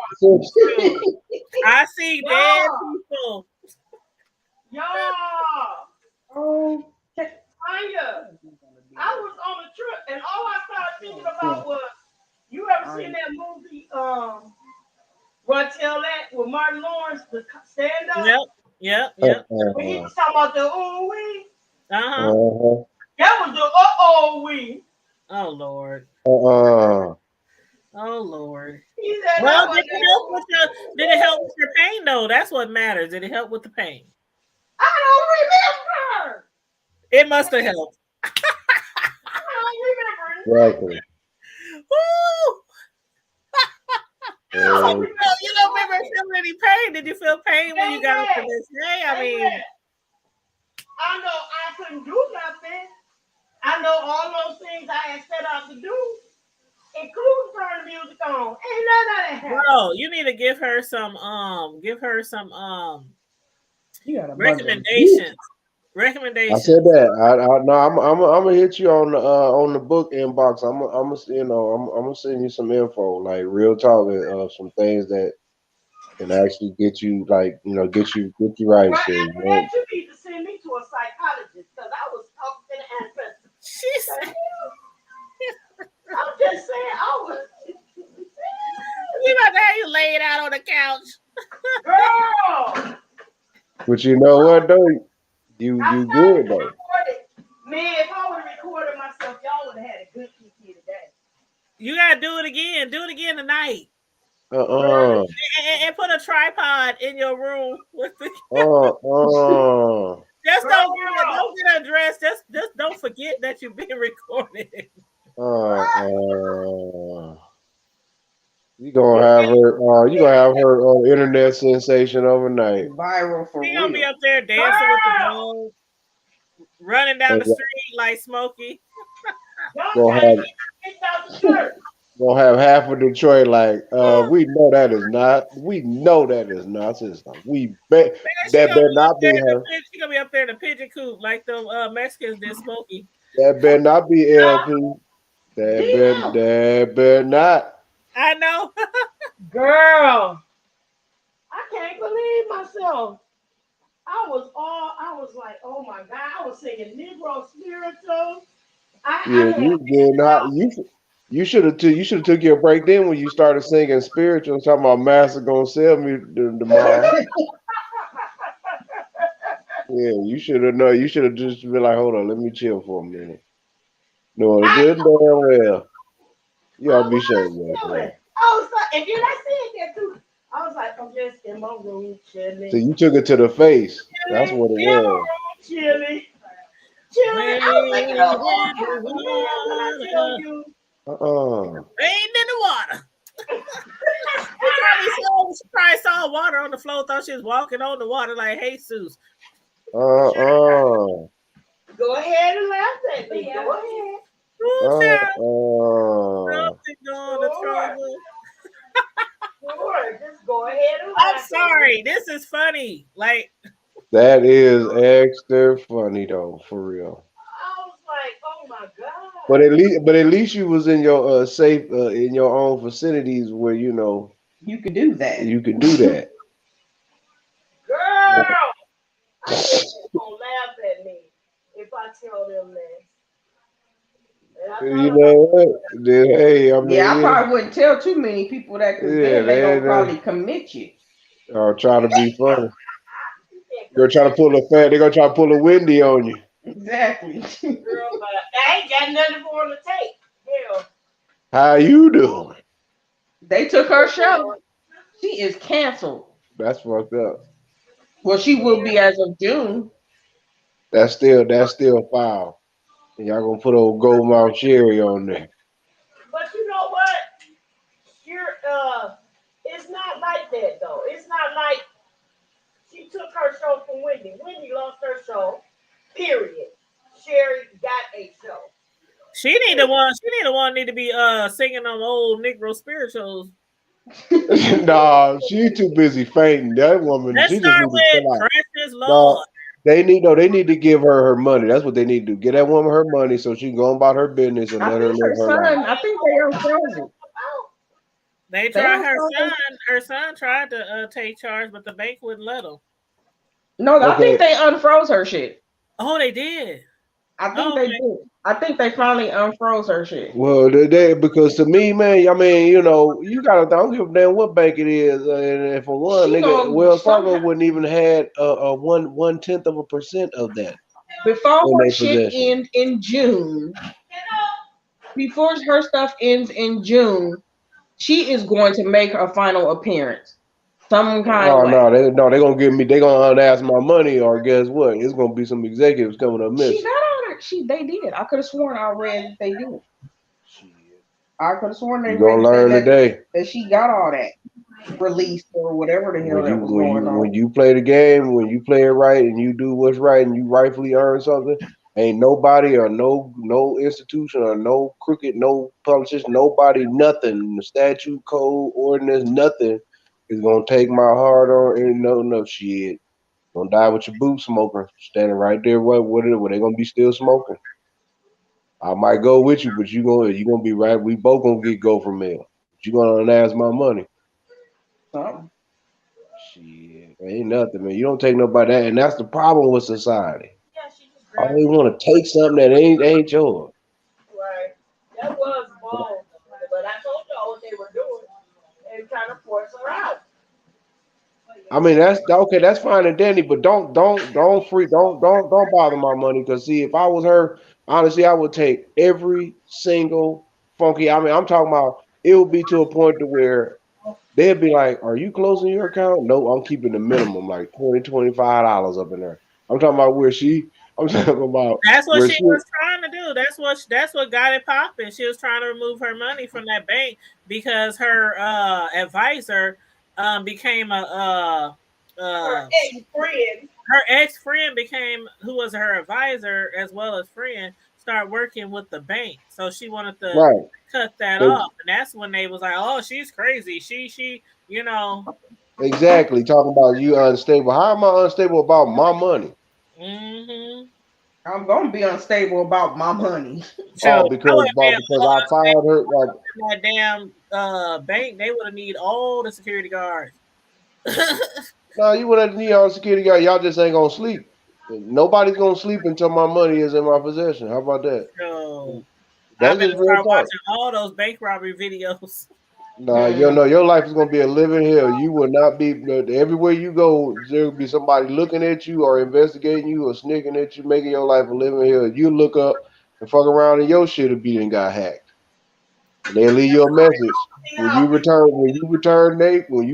I see dead Y'all, people. y'all, Oh, Tanya, I was on a trip and all I started thinking about was you ever seen that movie Run Tell That with Martin Lawrence, the stand up? Yep, yep, yep. When he was talking about the ooh wee. Uh-huh. uh-huh. That was the oh wee. Oh, Lord. Uh-uh. Oh, Lord. He said that Well, was did it help with your pain though? That's what matters. Did it help with the pain? I don't remember. It must have helped. I don't remember nothing. Exactly. Woo! I don't Uh, remember You don't remember feeling any pain? Did you feel pain when you got up the Amen. next day? I mean, Amen. I know I couldn't do nothing. I know all those things I had set out to do, including turn the music on. Ain't none of that happened. bro, you need to give her some You got a bunch of recommendations. I said Recommendations. that. I no, I'm gonna hit you on the book inbox. I'm gonna send you some info, like real talk, some things that can actually get you like get you right. Well, So after that, you need to send me to a psychologist because I was talking to the ancestors. She's The hell? I'm just saying, I was. you about to have you laid out on the couch. Girl, but you know what though, I you started good to though. record it. Man, if I would have recorded myself, y'all would have had a good kiki today. You gotta do it again. Do it again tonight. Girl, Uh And put a tripod in your room with the uh. just girl, don't get undressed. Just don't forget that you're being recorded. Uh, uh, you gonna have her internet sensation overnight. viral for She gonna be real. up there dancing with the girl. dog, running down And the street like Smokey. Y'all gonna trying to have get me kicked out the church. gonna have half of Detroit like, we know that is not sister. We bet Man, she that gonna better be up not there be in the her. she gonna be up there in the pigeon coop like the Mexicans did Smokey. That better not be Huh? LP. Damn. That better not. I know. Girl, I can't believe myself. I was like, oh my God. I was singing Negro spiritual. I Yeah, had you did not. You should have took your break then when you started singing spiritual. Talking about Master gonna sell me tomorrow. Yeah, you should have. No, you should have just been like, hold on, let me chill for a minute. No, I, good damn well. You ought I to be was ashamed of chilling. yourself. I was like, and then I said that too. I was like, I'm just in my room So chilling. you took it to the face. That's Chilling. what it In my was. room chilling. Chilling. I was making up Wade all in the kinds of man when I tell water. you. Uh-uh. Wade in the water. She probably saw water on the floor, thought she was walking on the water like Jesus. Uh-uh. Go ahead and laugh at me. Go ahead. Ooh, child. Uh-uh. Something gonna Sure. trouble. Sure. Just go ahead and I'm laugh at me. sorry. This is funny. Like, That is extra funny though, for real. I was like, oh my God. But at least you was in your safe in your own facilities where You could do that. you could do that. Girl, I think they're gonna laugh at me if I tell them that. And I You thought know about what? Then, hey, I Yeah, I mean, probably wouldn't tell too many people that because yeah, then they gonna they probably commit you. try to be funny. you can't They're commit, trying to pull a fat. They're gonna try to pull a Wendy on you. Exactly. girl, but I ain't got nothing for him to take. Hell, How you doing? They took her show. She is canceled. That's fucked up. Well, she will be as of June. That's still foul. And y'all gonna put old Gold Mount Cherry on there. but you know what? You're it's not like that though. It's not like she took her show from Wendy. Wendy lost her show. Period. Sherry got a show. She need the one. She need the one. Need to be singing on old Negro spirituals. Nah, she too busy fainting. That woman, Let's she just start need to with chill out. Precious Nah, Lord. they need to give her money. That's what they need to do. Get that woman her money so she can go about her business and I let her think her live her life. son. I think they unfroze it. They They tried her unfroze it. son. Her son tried to take charge, but the bank wouldn't let him. No, I Okay, think they unfroze her shit. Oh, they did. I think Oh, they okay. did. I think they finally unfroze her shit. well, because to me, man, I mean, you gotta. I don't give a damn what bank it is, and for one, She nigga, gonna Wells Fargo somehow wouldn't even had a 1/10 of a percent of that before in her their shit possession. ends in June. Before her stuff ends in June, she is going to make her final appearance some kind of Oh way. they gonna give me. They gonna unask my money, or guess what? It's gonna be some executives coming up She missing. got all that. They did. I could have sworn I read that they did. Shit. I could have sworn they You read gonna said learn today. that she got all that released or whatever the hell When you that was when going you on. when you play the game, when you play it right, and you do what's right, and you rightfully earn something, ain't nobody or no institution or no crooked, no politician, nobody, nothing, the statute, code, ordinance, nothing is gonna take my heart on. And no shit. Gonna die with your boots smoking, standing right there. What where they gonna be still smoking? I might go with you, but you gonna be right. We both gonna get go from there. But you gonna ask my money. Something. Shit, ain't nothing, man. You don't take nobody that, and that's the problem with society. Yeah, she just All grabbed they it. want to take something that ain't yours. Right. That was balls. But I told y'all what they were doing. They were trying to force her out. I mean, that's okay. That's fine and dandy, but don't bother my money. Cause see, if I was her, honestly, I would take every single funky. I mean, I'm talking about. It would be to a point to where they'd be like, "Are you closing your account?" No, I'm keeping the minimum, like $25 up in there. I'm talking about where she. I'm talking about That's what where she she. was trying to do. That's what got it popping. She was trying to remove her money from that bank because her advisor became Her she ex-friend. her ex friend became who was her advisor as well as friend start working with the bank. So she wanted to Right. cut that But off, and that's when they was like, "Oh, she's crazy. She you know." exactly. Talking about you unstable. How am I unstable about my money? Mm-hmm. I'm gonna be unstable about my money. So I would have been Because I fired her. Like, that damn bank, they would have need all the security guards. no, you wouldn't need all security guard. Y'all just ain't gonna sleep. Nobody's gonna sleep until my money is in my possession. How about that? So I That's better just real start talk. watching all those bank robbery videos. Nah, Mm. your life is gonna be a living hell. You will not be everywhere you go. There will be somebody looking at you or investigating you or sneaking at you, making your life a living hell. You look up and fuck around, and your shit will be and got hacked. And they'll leave you a message when you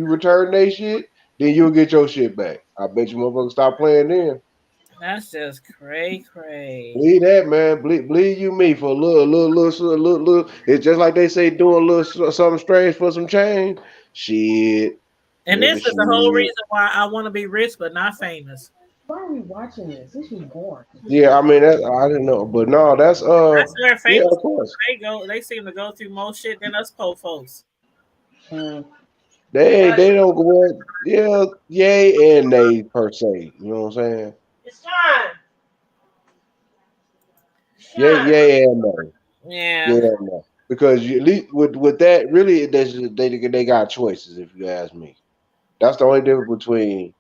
return they shit. Then you'll get your shit back. I bet you motherfuckers stop playing then. That's just cray. Believe that, man. Believe you me for a little. It's just like they say, doing a little something strange for some change. Shit, And nigga, this is the whole shit. reason why I want to be rich but not famous. Why are we watching this? This is boring. Yeah, I mean, I didn't know, but no, that's I swear, yeah, famous of course. people, they seem to go through more shit than us po folks. Mm. They don't go well, yeah, yay and nay per se. You know what I'm saying? It's time. Yay, Shine. yay and nay, yeah Yeah. and nay. Because you, at least with that, really, they got choices. If you ask me, that's the only difference between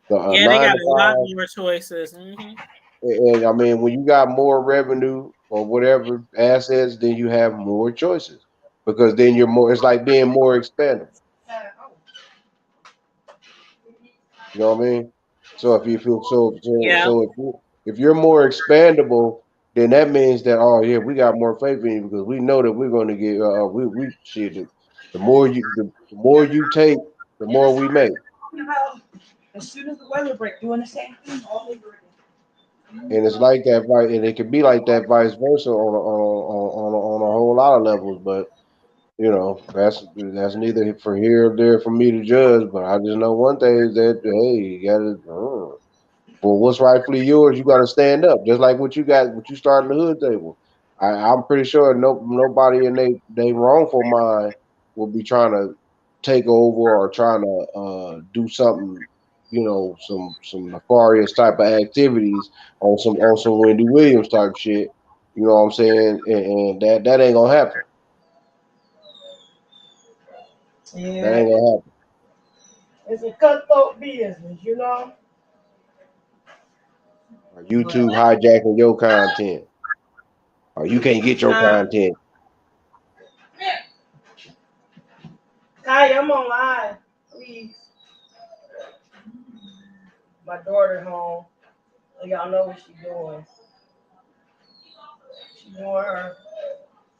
the Yeah, they nine got to a lot five. more choices. And I mean, when you got more revenue, or whatever assets, then you have more choices because then you're more. It's like being more expandable. You know what I mean? So if you feel Yeah. if you're more expandable, then that means that oh yeah, we got more faith in you because we know that we're going to get we shit. The more you take, the more we make. As soon as the weather break, doing the same thing all over And it's like that, and it can be like that vice versa on a whole lot of levels. But you know, that's neither for here or there for me to judge. But I just know one thing is that hey, you gotta. For what's rightfully yours, you got to stand up. Just like what you started in the hood table. I'm pretty sure nobody in they wrongful mind will be trying to take over or trying to do something, some nefarious type of activities on some Wendy Williams type shit. You know what I'm saying? And that ain't gonna happen. again. That Yeah, ain't gonna happen. it's a cutthroat business, you know. Or But YouTube hijacking your content, or you can't get your content. Kai, I'm on live. Please, my daughter home. Y'all know what she's doing. She's doing her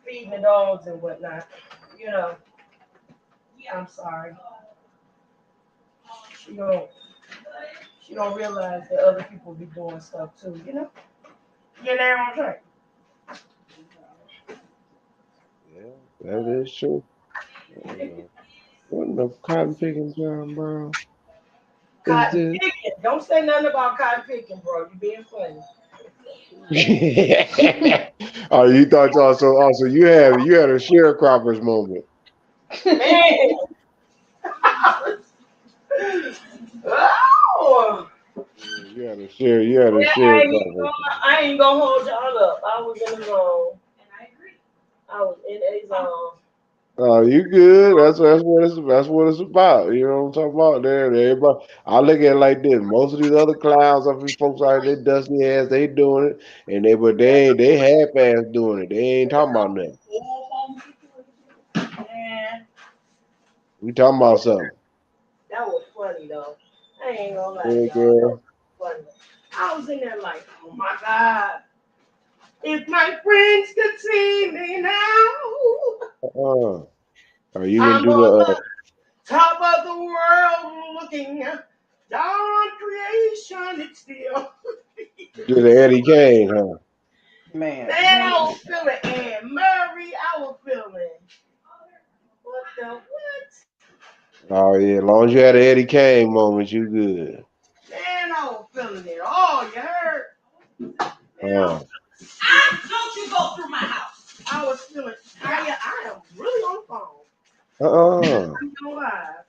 feeding the dogs and whatnot. You know, I'm sorry. She don't she don't realize that other people be doing stuff too. You know, you're there on track. Yeah, that is true. Uh, what in the cotton picking John Brown is Cotton this? picking. Don't say nothing about cotton picking, bro. You being funny. Oh, you thought also you had a sharecroppers moment. Man. Oh. Yeah, you had a sharecropper. I ain't gonna hold y'all up. I was in the zone. I was in a zone. Oh, you good? That's what it's about. You know what I'm talking about? There, everybody. I look at it like this. Most of these other clowns, of these folks out there, they dusty ass, they doing it, but they half ass doing it. They ain't talking about nothing. Man, We talking about something. that was funny though. I ain't gonna lie to Yeah, y'all. That girl. was funny. I was in there like, oh my God. If my friends could see me now, Uh-uh. Oh, you didn't I'm do on the the top of the world looking down creation. It's still. did the Eddie Kane, huh? Man, I was feeling Anne Murray. I was feeling what the what? Oh yeah, as long as you had an Eddie Kane moment, you good. Man, I was feeling it. Oh, you heard? Man, I Uh, was. Don't you go through my house. I was feeling. I am really on the phone. uh-uh. I'm going live.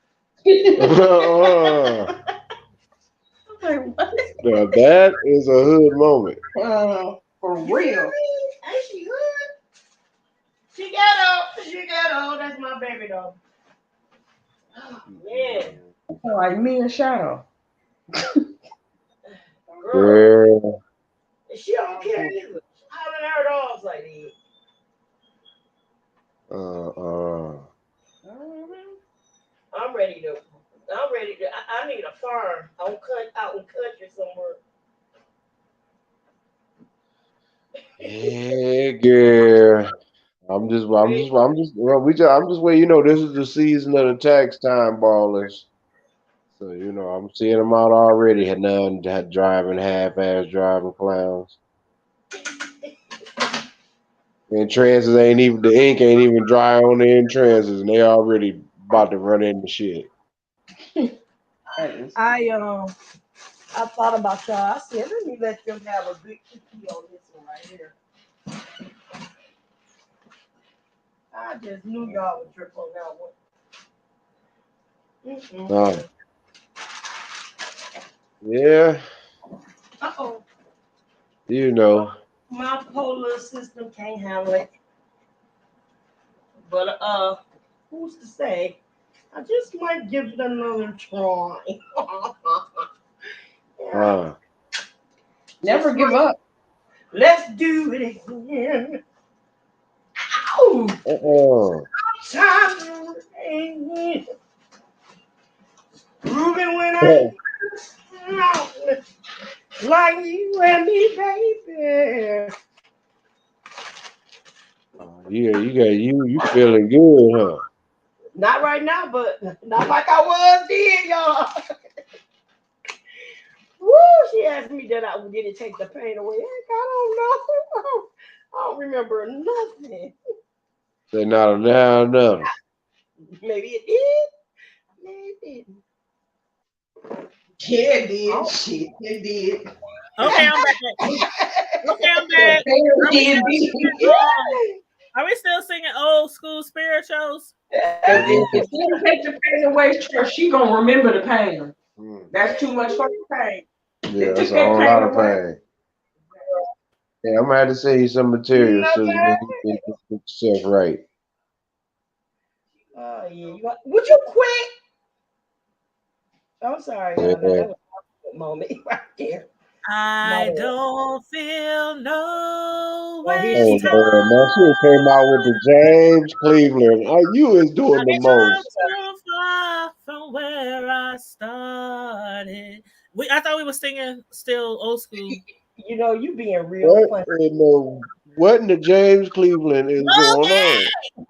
Uh-uh. Like, what? Now that is a hood moment. For real. Ain't she good? She ghetto. She ghetto. That's my baby though. Oh, man. Like me and Shadow. Girl. Girl. And she don't care either. Hollering at her dogs like that. Uh-uh. I'm ready to. I'm ready to. I need a farm out in country somewhere. Yeah, girl. I'm just waiting. You know, this is the season of the tax time ballers. So, I'm seeing them out already. Had none driving, half-ass driving clowns. And transits ain't even, the ink ain't even dry on the end transits, and they already about to run into shit. I I thought about y'all. I said, let me let them have a good kiki on this one right here. I just knew y'all would trip on that one. Uh, yeah, Uh oh. you know. My polar system can't handle it. But who's to say? I just might give it another try. Yeah. Uh, Never give up. Let's do it again. Ow! Uh-uh. Time proving when I like you and me, baby. You feeling good, huh? Not right now, but not like I was then, y'all. Woo! She asked me that I did it take the pain away. Heck, I don't know. I don't remember nothing. Say not a now, nothing. Maybe it did. Maybe it didn't. Yeah, it did. Oh. Shit, it did. Okay, I'm back. Okay, I'm back. Are we It still singing? did. Are we still singing old school spirituals? If Mm-hmm. she don't take the pain away, she gonna remember the pain. Mm. That's too much fucking pain. Yeah, They that's took a that whole lot pain of away. pain. Yeah, I'm gonna have to send you some material No, so you man. can get yourself right. Oh yeah. Would you quit? I'm sorry, y'all. No, Yeah. that was a moment right there. My I bad. don't feel no Oh, here Oh she waste go. man, man, she time. came out with the James Cleveland. You is doing the I come most. too far from where I started. I thought we were singing still old school. You know, you being real What funny. in the James Cleveland is going on?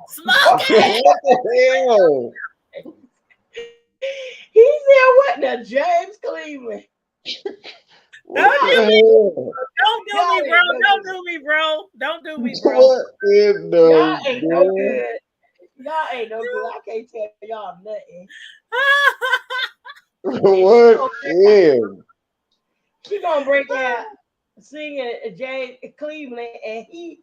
Smoking! Smoking! What the hell? He said, "What the James Cleveland? What Don't Y'all, do the me, hell? don't do me, y'all bro. ain't no Don't good. do me, bro. Don't do me, bro. What in Y'all the ain't no damn? good. Y'all ain't no good. I can't tell y'all nothing. And What in? she gonna break out singing James Cleveland, and he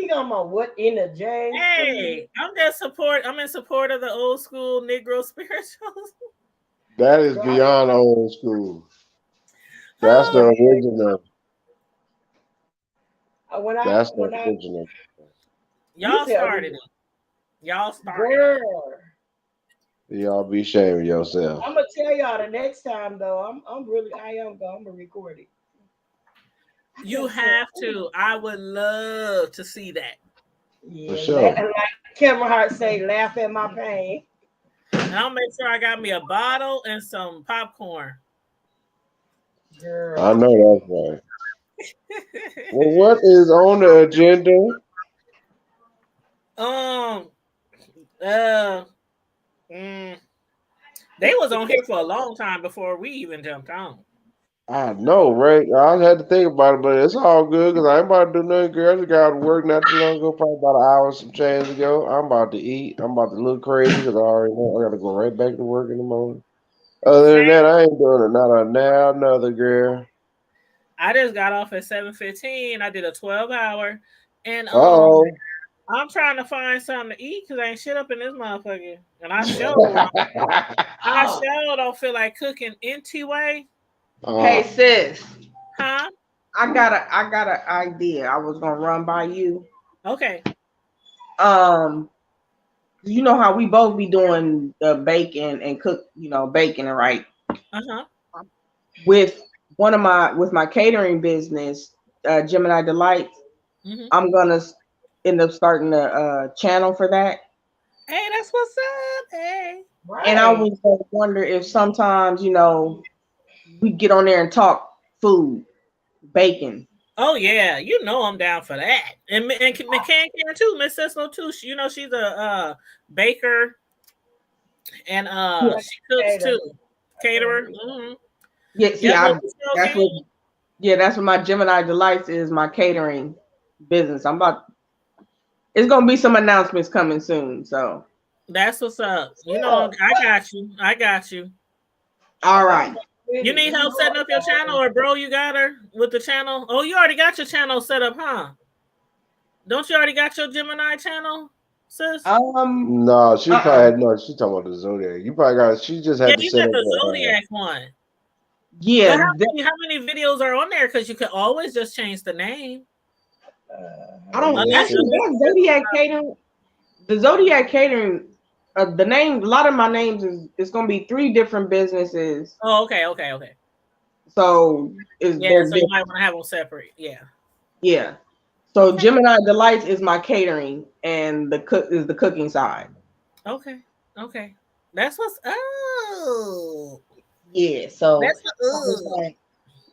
gonna know what in the James Cleveland. Hey, I'm in support of the old school Negro spirituals. That is Girl, beyond old school. That's the Oh, original. when I That's the when I original. you y'all said started it. Y'all started it. girl, Y'all be shaming yourself. I'm gonna tell y'all the next time though. I am going. I'm gonna record it. I You gotta say, have to. I would love to see that. For yeah, sure. like Kevin Hart say, laugh at my pain. And I'll make sure I got me a bottle and some popcorn. I Girl, know that's right. Well, what is on the agenda? um, uh, mm, they was on here for a long time before we even jumped on. I know, right? I had to think about it, but it's all good because I ain't about to do nothing, girl. I just got to work not too long ago, probably about an hour, some change ago. I'm about to eat. I'm about to look crazy because I already know I got to go right back to work in the morning. Other than Same. that, I ain't doing it. Not a now, another girl. I just got off at 7:15. I did a 12-hour, and Uh-oh. I'm trying to find something to eat because I ain't shit up in this motherfucker. And I sure don't feel like cooking anyway. hey uh, sis, Huh? I got an idea. I was gonna run by you. Okay. Um, you know how we both be doing the bacon and cook, bacon, right? Uh-huh. With with my catering business, Gemini Delights. Mm-hmm. I'm gonna end up starting a channel for that. Hey, that's what's up. Hey. And I right? was gonna wonder if sometimes, we get on there and talk food, bacon. Oh yeah, you know I'm down for that. And McCann can too, Miss Cicelo too. She's a baker and Yeah, she cooks Cater. too. Caterer. Mm-hmm. yeah. See, Yep, that's what, that's what my Gemini Delights is, my catering business. It's gonna be some announcements coming soon. So, that's what's up. You Yeah, know, I got you. I got you. all I'm right. with You it. need You help know setting I'm up your channel, or bro, you got her with the channel? Oh, you already got your channel set up, huh? Don't you already got your Gemini channel, sis? no, she probably Uh-uh. had no. She talking about the zodiac. You probably got. She just Yeah, had to you set got up the the. Zodiac one. Yeah, But how many videos are on there? Because you could always just change the name. I Let don't me Unless actually see. that Zodiac catering. The Zodiac catering. The name. A lot of my names is. It's gonna be three different businesses. oh, okay. So is Yeah, they're so you different. might want to have them separate. Yeah. Yeah. So Okay. Gemini Delights is my catering, and the cook is the cooking side. Okay. Okay. That's what's oh. Yeah. So That's what I was like,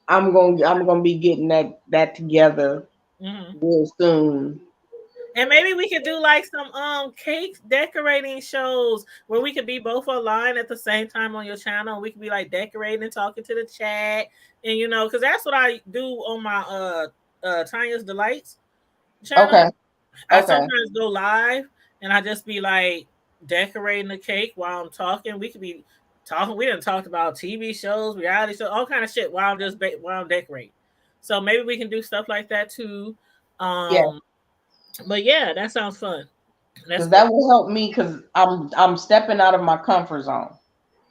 I'm gonna be getting that together mm-hmm. real soon. And maybe we could do like some cake decorating shows where we could be both online at the same time on your channel. We could be like decorating and talking to the chat, and because that's what I do on my Tanya's Delights channel. Okay. I Okay. sometimes go live and I just be like decorating the cake while I'm talking. We could be talking. We done talked about TV shows, reality shows, all kind of shit while while I'm decorating. So maybe we can do stuff like that too. Yeah. Um, but yeah, that sounds fun. That's Because cool. that will help me because I'm stepping out of my comfort zone.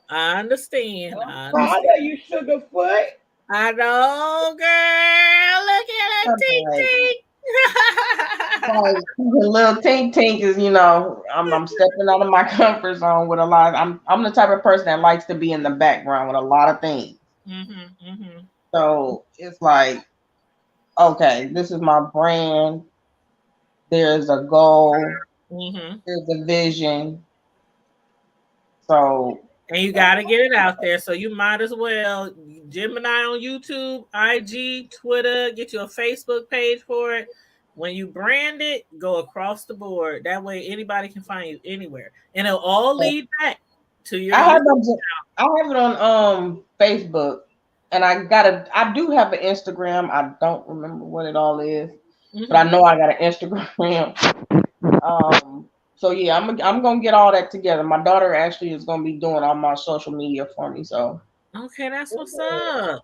I understand. I'm I proud understand. of you, Sugarfoot. I know, girl. Look at that I'm like, tink tink. like the little tink tink is, I'm stepping out of my comfort zone with a lot. I'm the type of person that likes to be in the background with a lot of things. Mhm. Mhm. So it's like, okay, this is my brand. There's a goal. Mhm. There's a vision. So And you got to get it out there. So you might as well Gemini on YouTube, IG, Twitter, get you a Facebook page for it. When you brand it, go across the board. That way anybody can find you anywhere. And it'll all lead back to your I YouTube. have it on Facebook, and I do have an Instagram. I don't remember what it all is, but I Mhm. know I got an Instagram. So yeah, I'm gonna get all that together. My daughter actually is gonna be doing all my social media for me. So Okay, that's what's up.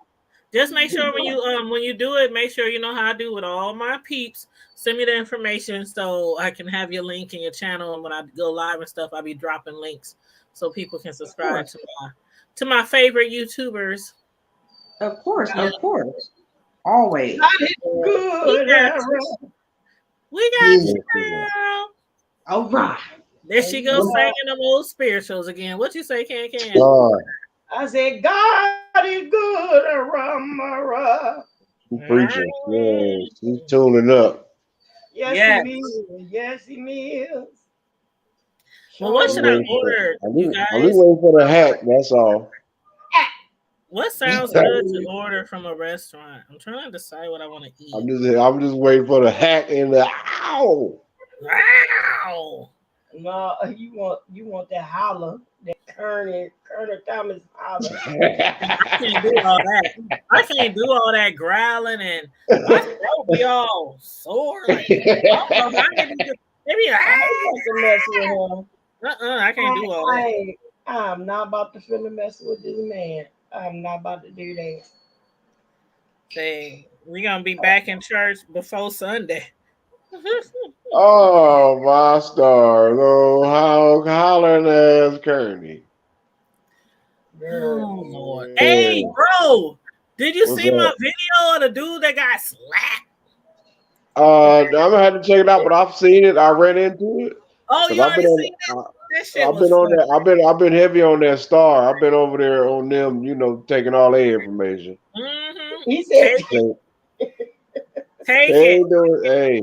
Just make sure when you do it, make sure you know how I do with all my peeps. Send me the information so I can have your link in your channel, and when I go live and stuff, I'll be dropping links so people can of subscribe course, to my favorite YouTubers. of course, always. God is We good. got you. We got Yeah. you, Yes, sir. girl. All right. There she goes singing them old spirituals again. What you say, Can? God, I said, God is good. she preaching. Yeah, she's tuning up. Yes, he Yes. is. Yes, he is. Well, what I'm should I Show. waiting for. order, you I'm just guys? waiting for the hack. That's all. What sounds good to order from a restaurant? I'm trying to decide what I want to eat. I'm just waiting for the hack and the ow. Wow. No, you want that holler, that Colonel Thomas holler. I can't do all that. I can't do all that growling and my throat be all sore. Like I don't know how they do. They be like, I ain't want to mess with him. I can't do all that. I'm not about to feel mess with this man. I'm not about to do that. Say we gonna be back in church before Sunday. Oh my stars! Oh, how hollering ass Kearney. Girl. Oh Lord. Hey, Yeah. bro. Did you What's see my up? video of the dude that got slapped? I'm gonna have to check it out, but I've seen it. I ran into it Oh, because you I've been already seen on. that? That shit I've was been on funny. that. I've been heavy on that star. I've been over there on them. Taking all their information. Mm-hmm. He said, Take it. They, Take they it. ain't doing. Hey,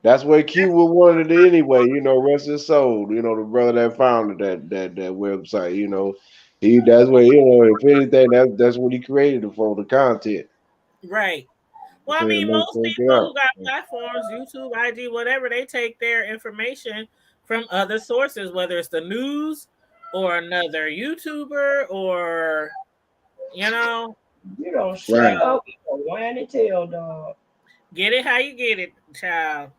that's where Q would wanted it anyway. Rest his soul. The brother that founded that website. He that's where if anything that's what he created it for the content. Right. For Well, I people to mean, make most check it people out. who got platforms, YouTube, IG, whatever, they take their information from other sources, whether it's the news or another YouTuber or, you know, you don't shut Right. so up. You a whiny tail dog. get it how you get it, child.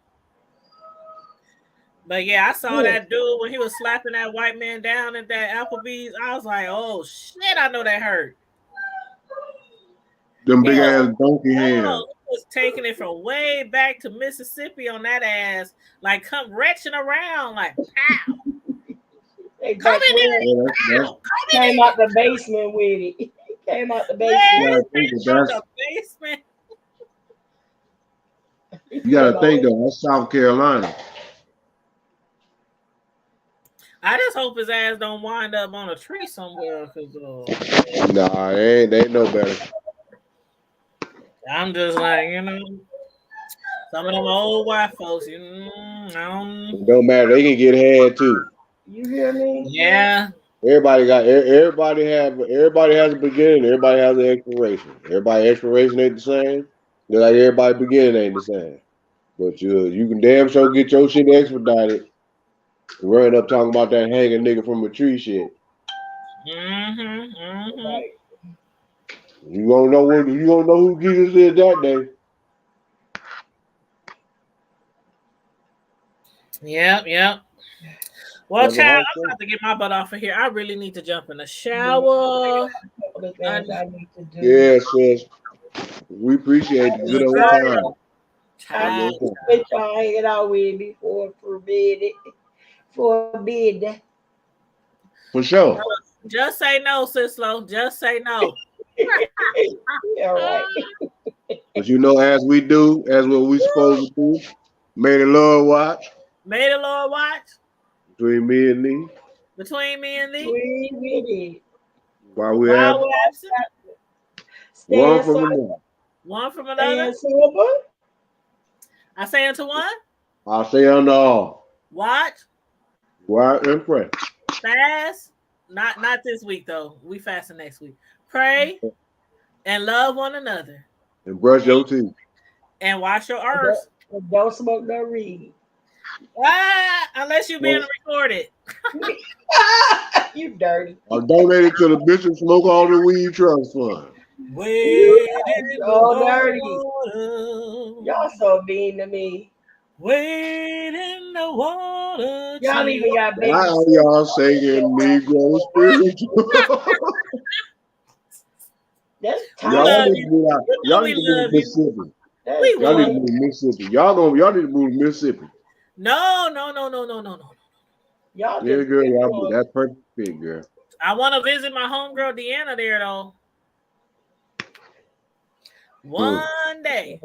But yeah, I saw Yeah. that dude when he was slapping that white man down at that Applebee's. I was like, oh shit, I know that hurt. Them He big was, ass donkey hands. he was taking it from way back to Mississippi on that ass, like come retching around, like pow. Hey, Come back in here when and Yeah, that's pow. Come in came here. out the basement with it. He came out the you basement. Man, gotta he think came that out that's the basement. He you came gotta out think with though, that's South Carolina. I just hope his ass don't wind up on a tree somewhere, cause Nah, they ain't no better. I'm just like, Some of them old white folks, It don't matter. They can get had too. You hear me? yeah. Everybody has a beginning. Everybody has an expiration. Everybody expiration ain't the same. Just like everybody beginning ain't the same. But you can damn sure get your shit expedited. Running up talking about that hanging nigga from a tree shit. Right. You don't know who Jesus is that day. Yep. Well, child, I'm about to get my butt off of here. I really need to jump in the shower. Couple of things I need to do. Yes, sis. We appreciate the good old time. I Child. need to quit y'all hanging out with me forbid. For sure. Just say no, Sislo. Just say no. Yeah, right. But as what we supposed to do. May the Lord watch May the Lord watch between me and thee. between me and thee. We did. While we While have we're absent, one Stand from sober. another. one from another. Stand sober. I say unto one, I say unto all, watch, watch and pray. fast. Not this week though. We fasting next week. Pray and love one another. And brush your teeth. And wash your earth. Don't smoke no weed. Unless you're being recorded. You dirty. I donated to the Bishop Smoke All the Weed Trust Fund. Wait in So the dirty. water. Y'all so mean to me. Wait in the water. Y'all even got baby. Now y'all singing Negro spiritual. That's Y'all tight. need to move out. Y'all need to move to Mississippi. That's Y'all need to tight. move to Mississippi. Y'all need to move to Mississippi. No. Y'all Yeah, just girl, that's perfect fit, girl. I want to visit my homegirl Deanna there though. One day.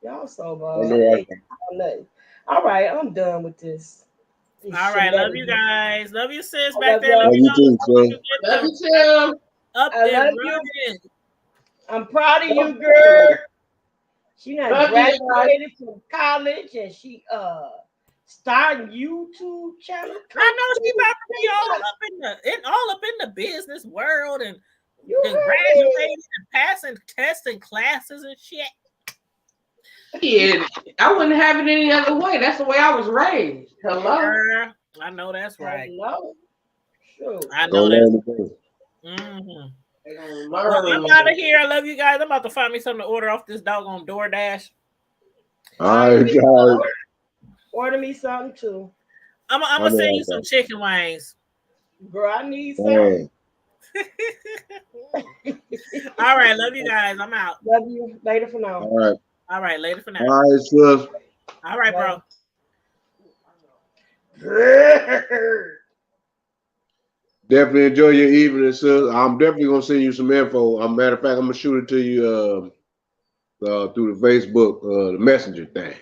Y'all so I bad. know. All right, I'm done with this. All right, love you guys. Love you, sis. I Back love there. y'all. Love you too, son. Love you too. Up I and love you. running. I'm proud of you, girl. She done Love you. graduated from college and she starting YouTube channel. I know she about to be all up in the business world and You heard graduating and passing tests and classes and shit. Yeah, I wouldn't have it any other way. That's the way I was raised. Hello. Girl, I know that's right. Hello. Sure. I Go know that's learn the thing. mm-hmm. They gonna Well, I'm learn. out of here. I love you guys. I'm about to find me something to order off this doggone DoorDash. All right, y'all. Order me something too. I'm gonna send you some chicken wings. Girl, I need some. Hey. All right, love you guys. I'm out. Love you. Later for now. All right. All right, later for now. All right, sis. All right, bro. Definitely enjoy your evening, sis. I'm definitely gonna send you some info. Matter of fact, I'm gonna shoot it to you through the Facebook, the messenger thing.